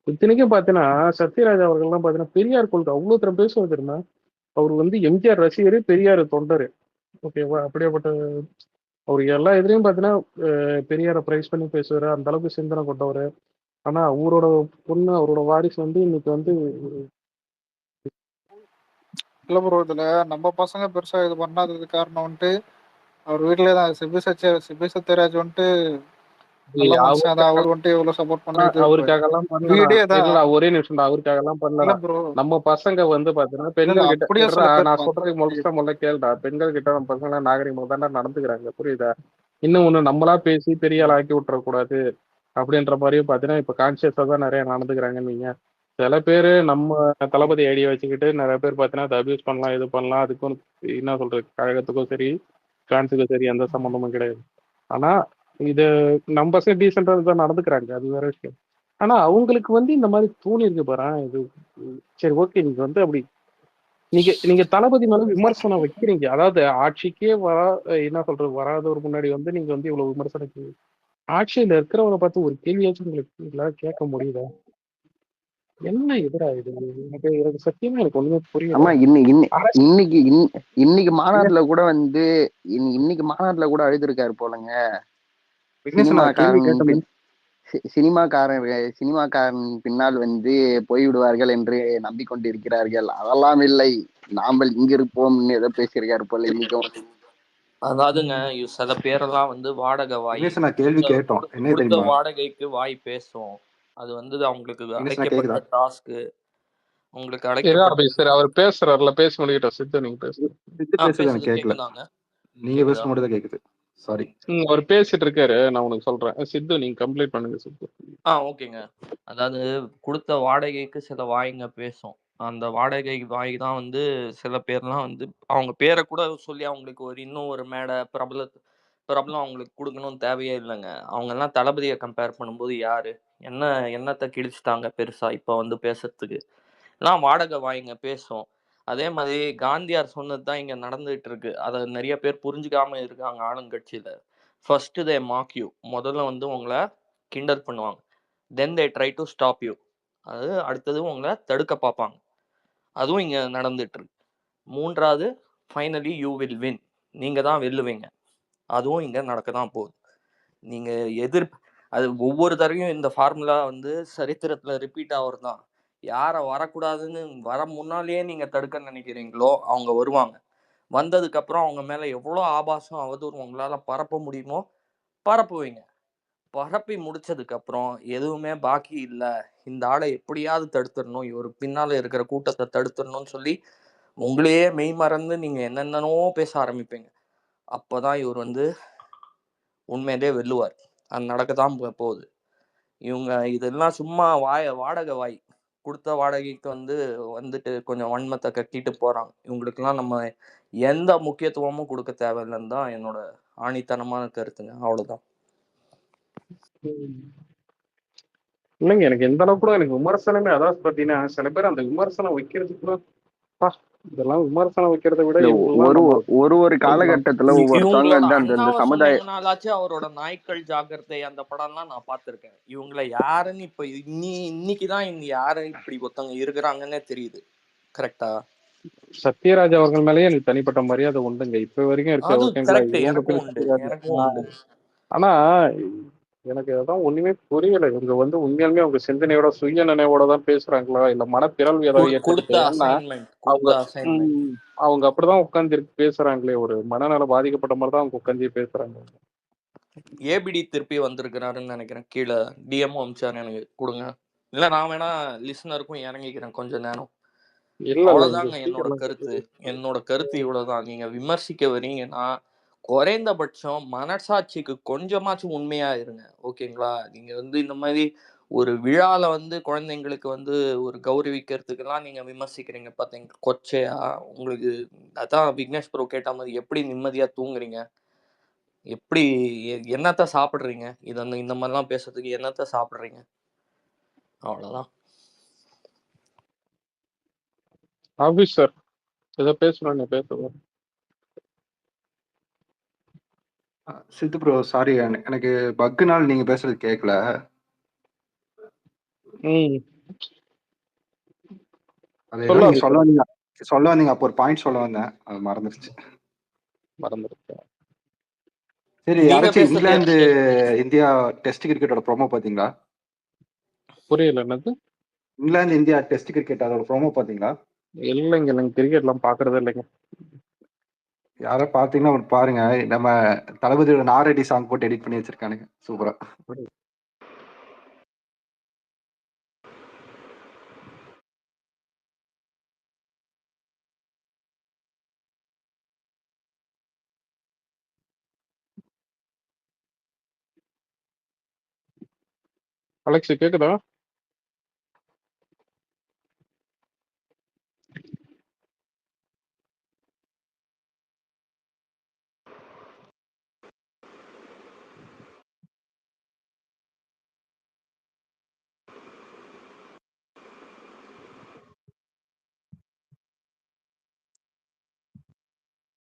இத்தனைக்கும் பாத்தீங்கன்னா சத்யராஜ் அவர்கள்லாம் பாத்தீங்கன்னா பெரியார் கொள்கை அவ்வளவு தரம் பேசுவது தெரியுமா? அவர் வந்து எம்ஜிஆர் ரசிகர், பெரியார் தொண்டரு. ஓகேவா? அப்படியேப்பட்ட அவர் எல்லா இதுலயும் பாத்தீங்கன்னா பெரியார பிரைஸ் பண்ணி பேசுவாரு, அந்த அளவுக்கு சிந்தனை கொண்டவர். ஆனா அவரோட பொண்ணு, அவரோட வாரிசு வந்து இன்னைக்கு வந்து இல்ல ப்ரோ, இதுல நம்ம பசங்க பெருசா இது பண்ணாதது காரணம் வந்துட்டு அவர் வீட்லயே தான் சிபி சத்யராஜ் வந்துட்டு நல்ல மனுஷன் தான். அவர் வந்துட்டு எவ்வளவு சப்போர்ட் பண்ணி இது அவருக்காக எல்லாம் பண்ணல. வீடே தான். இல்ல ஒரே நிமிஷம், அவருக்காக எல்லாம் இல்ல பண்ணல. ப்ரோ, நம்ம பசங்க வந்து பாத்தீங்கன்னா இல்ல பெண்கள் கிட்ட அப்படியே இருடா, சில பேர் நான் சொல்றது முதல்ல கேளுடா. பெண்கள் கிட்ட நம்ம பசங்க நாகரிகமா தானே நடந்துக்கிறாங்க, புரியுதா? இன்னும் ஒண்ணு, நம்மளா பேசி பெரிய ஆள் ஆக்கி விட்டுறக்கூடாது அப்படின்ற மாதிரியும் பாத்தீங்கன்னா இப்ப கான்சியஸா தான் நிறைய நடந்துக்கிறாங்க. நீங்க சில பேரு நம்ம தளபதி ஐடியா வச்சுக்கிட்டு நிறைய பேர் பாத்தீங்கன்னா அதை அபியூஸ் பண்ணலாம், இது பண்ணலாம். அதுக்கும் என்ன சொல்றது, கழகத்துக்கும் சரி கான்ஸுக்கும் சரி எந்த சம்மந்தமும் கிடையாது. ஆனா இது நம்ம பசங்க டீசெண்டா தான் நடந்துக்கிறாங்க, அது வேற விஷயம். ஆனா அவங்களுக்கு வந்து இந்த மாதிரி தூணி இருக்கு பாரு. இது சரி, ஓகே. நீங்க வந்து அப்படி நீங்க தளபதி மேல விமர்சனம் வைக்கிறீங்க, அதாவது ஆட்சிக்கே என்ன சொல்றது, வராதவர் முன்னாடி வந்து நீங்க வந்து இவ்வளவு விமர்சனம். ஆட்சியில இருக்கிறவரை பார்த்து ஒரு கேள்வியாச்சும் உங்களுக்கு கேட்க முடியுதா? என்ன எதிரா இது? எனக்கு சத்தியமா எனக்கு ஒண்ணுமே புரியல. ஆமா, இன்னைக்கு மாநாட்டுல கூட வந்து இன்னைக்கு மாநாட்டுல கூட அழுதுருக்காரு போலங்க. சினிமாக்காரன் பின்னால் வந்து போய்விடுவார்கள் என்று நம்பிக்கொண்டிருக்கிறார்கள். அதெல்லாம் இல்லை, நாமல் இங்கிருப்போம்னு ஏதோ பேசியிருக்காரு போல இன்னைக்கும். அதாவதுங்க, சில பேரெல்லாம் வந்து வாடகை வாய் கேள்வி கேட்டோம். என்ன கொடுத்த தெரியுமா? வாடகைக்கு வாய் பேசும். அது வந்து அவங்களுக்கு அழைக்கப்பட்ட டாஸ்க். உங்களுக்கு அழைக்கப்பட்ட அவர் பேசுறாருல, பேச முடியட்டும். சித்து நீங்க பேசுறது கேட்கலாங்க. நீங்க பேசுறது மட்டும் தான் கேக்குது. சாரி. அவர் பேசிட்டு இருக்காரு, நான் உனக்கு சொல்றேன். சித்து நீங்க கம்ப்ளீட் பண்ணுங்க சித்து. ஓகேங்க. அதாவது கொடுத்த வாடகைக்கு சில வாய்ங்க பேசும். அந்த வாடகை வாய் தான் வந்து சில பேர்லாம் வந்து அவங்க பேரை கூட சொல்லி அவங்களுக்கு இன்னும் ஒரு மேடை பிரபலம் அவங்களுக்கு கொடுக்கணும்னு தேவையே இல்லைங்க. அவங்க எல்லாம் தளபதியை கம்பேர் பண்ணும்போது யாரு என்னத்தை கிழிச்சிட்டாங்க பெருசா இப்போ வந்து பேசுறதுக்கு? எல்லாம் வாடகை வாய்ங்க பேசும். அதே மாதிரி காந்தியார் சொன்னது தான் இங்க நடந்துட்டு இருக்கு. அதை நிறைய பேர் புரிஞ்சுக்காம இருக்காங்க ஆளுங்கட்சியில. ஃபர்ஸ்ட் தே மாக் யூ, முதல்ல வந்து உங்களை கிண்டல் பண்ணுவாங்க. Then they try to stop you, அது அடுத்தது உங்களை தடுக்க பார்ப்பாங்க. அதுவும் இங்க நடந்துட்டு இருக்கு. மூன்றாவது ஃபைனலி யூ வில் வின், நீங்க தான் வெல்லுவீங்க. அதுவும் இங்க நடக்க தான் போகுது. நீங்க அது ஒவ்வொரு தடவையும் இந்த ஃபார்முலா வந்து சரித்திரத்துல ரிப்பீட் ஆகிறது தான். யாரை வரக்கூடாதுன்னு வர முன்னாலேயே நீங்க தடுக்க நினைக்கிறீங்களோ அவங்க வருவாங்க. வந்ததுக்கு அப்புறம் அவங்க மேல எவ்வளோ ஆபாசம் அவதூறு உங்களால பரப்ப முடியுமோ பரப்புவீங்க. பரப்பி முடிச்சதுக்கு அப்புறம் எதுவுமே பாக்கி இல்லை, இந்த ஆளை எப்படியாவது தடுத்துடணும், இவர் பின்னால இருக்கிற கூட்டத்தை தடுத்துடணும்னு சொல்லி உங்களையே மெய் மறந்து நீங்க என்னென்னோ பேச ஆரம்பிப்பீங்க. அப்பதான் இவர் வந்து உண்மையிலே வெல்லுவார். அது நடக்கத்தான் போகுது. இவங்க இதெல்லாம் சும்மா வாடகை வாய் கொடுத்த வாடகைக்கு வந்துட்டு கொஞ்சம் வன்மத்தை கட்டிட்டு போறாங்க. இவங்களுக்கெல்லாம் நம்ம எந்த முக்கியத்துவமும் கொடுக்க தேவையில்லைன்னு தான் என்னோட ஆணித்தனமான கருத்துங்க. அவ்வளவுதான். இல்லைங்க, எனக்கு எந்த அளவுக்கு கூட எனக்கு விமர்சனமே, அதாவது பாத்தீங்கன்னா சில பேர் அந்த விமர்சனம் வைக்கிறதுக்கு கூட இதெல்லாம் விமர்சனம் வைக்கிறத விட ஒரு காலகட்டத்துல ஒவ்வொருத்தவங்க வந்து அந்த சமுதாய அவரோட நாய்க்கள் ஜாக்கிரதை அந்த படம்லாம் நான் பார்த்திருக்கேன். இவங்களை யாருன்னு இப்ப இன்னைக்குதான் யாரு இப்படி ஒருத்தவங்க இருக்கிறாங்கன்னே தெரியுது. கரெக்டா? சத்யராஜ் அவர்கள் மேலேயே எனக்கு தனிப்பட்ட மரியாதை உண்டுங்க, இப்ப வரைக்கும் இருக்கு. ஆனா எனக்கு அதான் ஒண்ணுமே புரியல. இவங்க வந்து உண்மையாலுமே அவங்க சிந்தனையோட சுய நினைவோட தான் பேசுறாங்களா, இல்ல மனப்பிறழ்வு ஏதாவது அவங்க அப்படிதான் உட்கார்ந்து பேசுறாங்களே, ஒரு மனநல பாதிக்கப்பட்ட மாதிரி தான் அவங்க உட்கார்ந்து பேசுறாங்க. ஏபிடி திருப்பி வந்திருக்கிறாருன்னு நினைக்கிறேன். கீழே டிஎம் அமிச்சாரு, எனக்கு கொடுங்க. இல்ல நான் வேணா லிசனருக்கும் இறங்கிக்கிறேன் கொஞ்ச நேரம். அவ்வளவுதாங்க என்னோட கருத்து இவ்வளவுதான். நீங்க விமர்சிக்க வரீங்கன்னா குறைந்தபட்சம் மனசாட்சிக்கு கொஞ்சமாச்சும் உண்மையா இருங்க, ஓகேங்களா? நீங்க வந்து இந்த மாதிரி ஒரு விழால வந்து குழந்தைங்களுக்கு வந்து ஒரு கௌரவிக்கிறதுக்கெல்லாம் நீங்க விமர்சிக்கிறீங்க பாத்தீங்க கொச்சையா. உங்களுக்கு அதான் விக்னேஷ் ப்ரோ கேட்ட மாதிரி எப்படி நிம்மதியா தூங்குறீங்க, எப்படி என்னத்த சாப்பிடுறீங்க, இந்த மாதிரிலாம் பேசுறதுக்கு என்னத்த சாப்பிடுறீங்க? அவ்வளவுதான். ஆபீசர் ஏதோ பேசுறேன், பேசுவேன். சித்து ப்ரோ சாரி, எனக்கு பக்குனால நீங்க பேசுறது கேட்கல. சொல்ல வந்தீங்க அப்போ ஒரு பாயிண்ட் சொல்ல வந்தேன், அது மறந்துருச்சு. சரி நீங்க யாராச்சும் பேசுறது இங்கிலாந்து இந்தியா டெஸ்ட் கிரிக்கெட்டோட ப்ரோமோ பாத்தீங்களா? புரியல என்னது? இங்கிலாந்து இந்தியா டெஸ்ட் கிரிக்கெட் அதோட ப்ரோமோ பாத்தீங்களா? இல்லைங்க கிரிக்கெட் எல்லாம் பாக்குறதே இல்லைங்க. யாரோ பாத்தீங்கன்னா ஒரு பாருங்க. நம்ம தளபதியோட நாரடி சாங் போட்டு எடிட் பண்ணி வச்சிருக்கானுங்க சூப்பரா. அலெக்ஸ் கேக்குதா?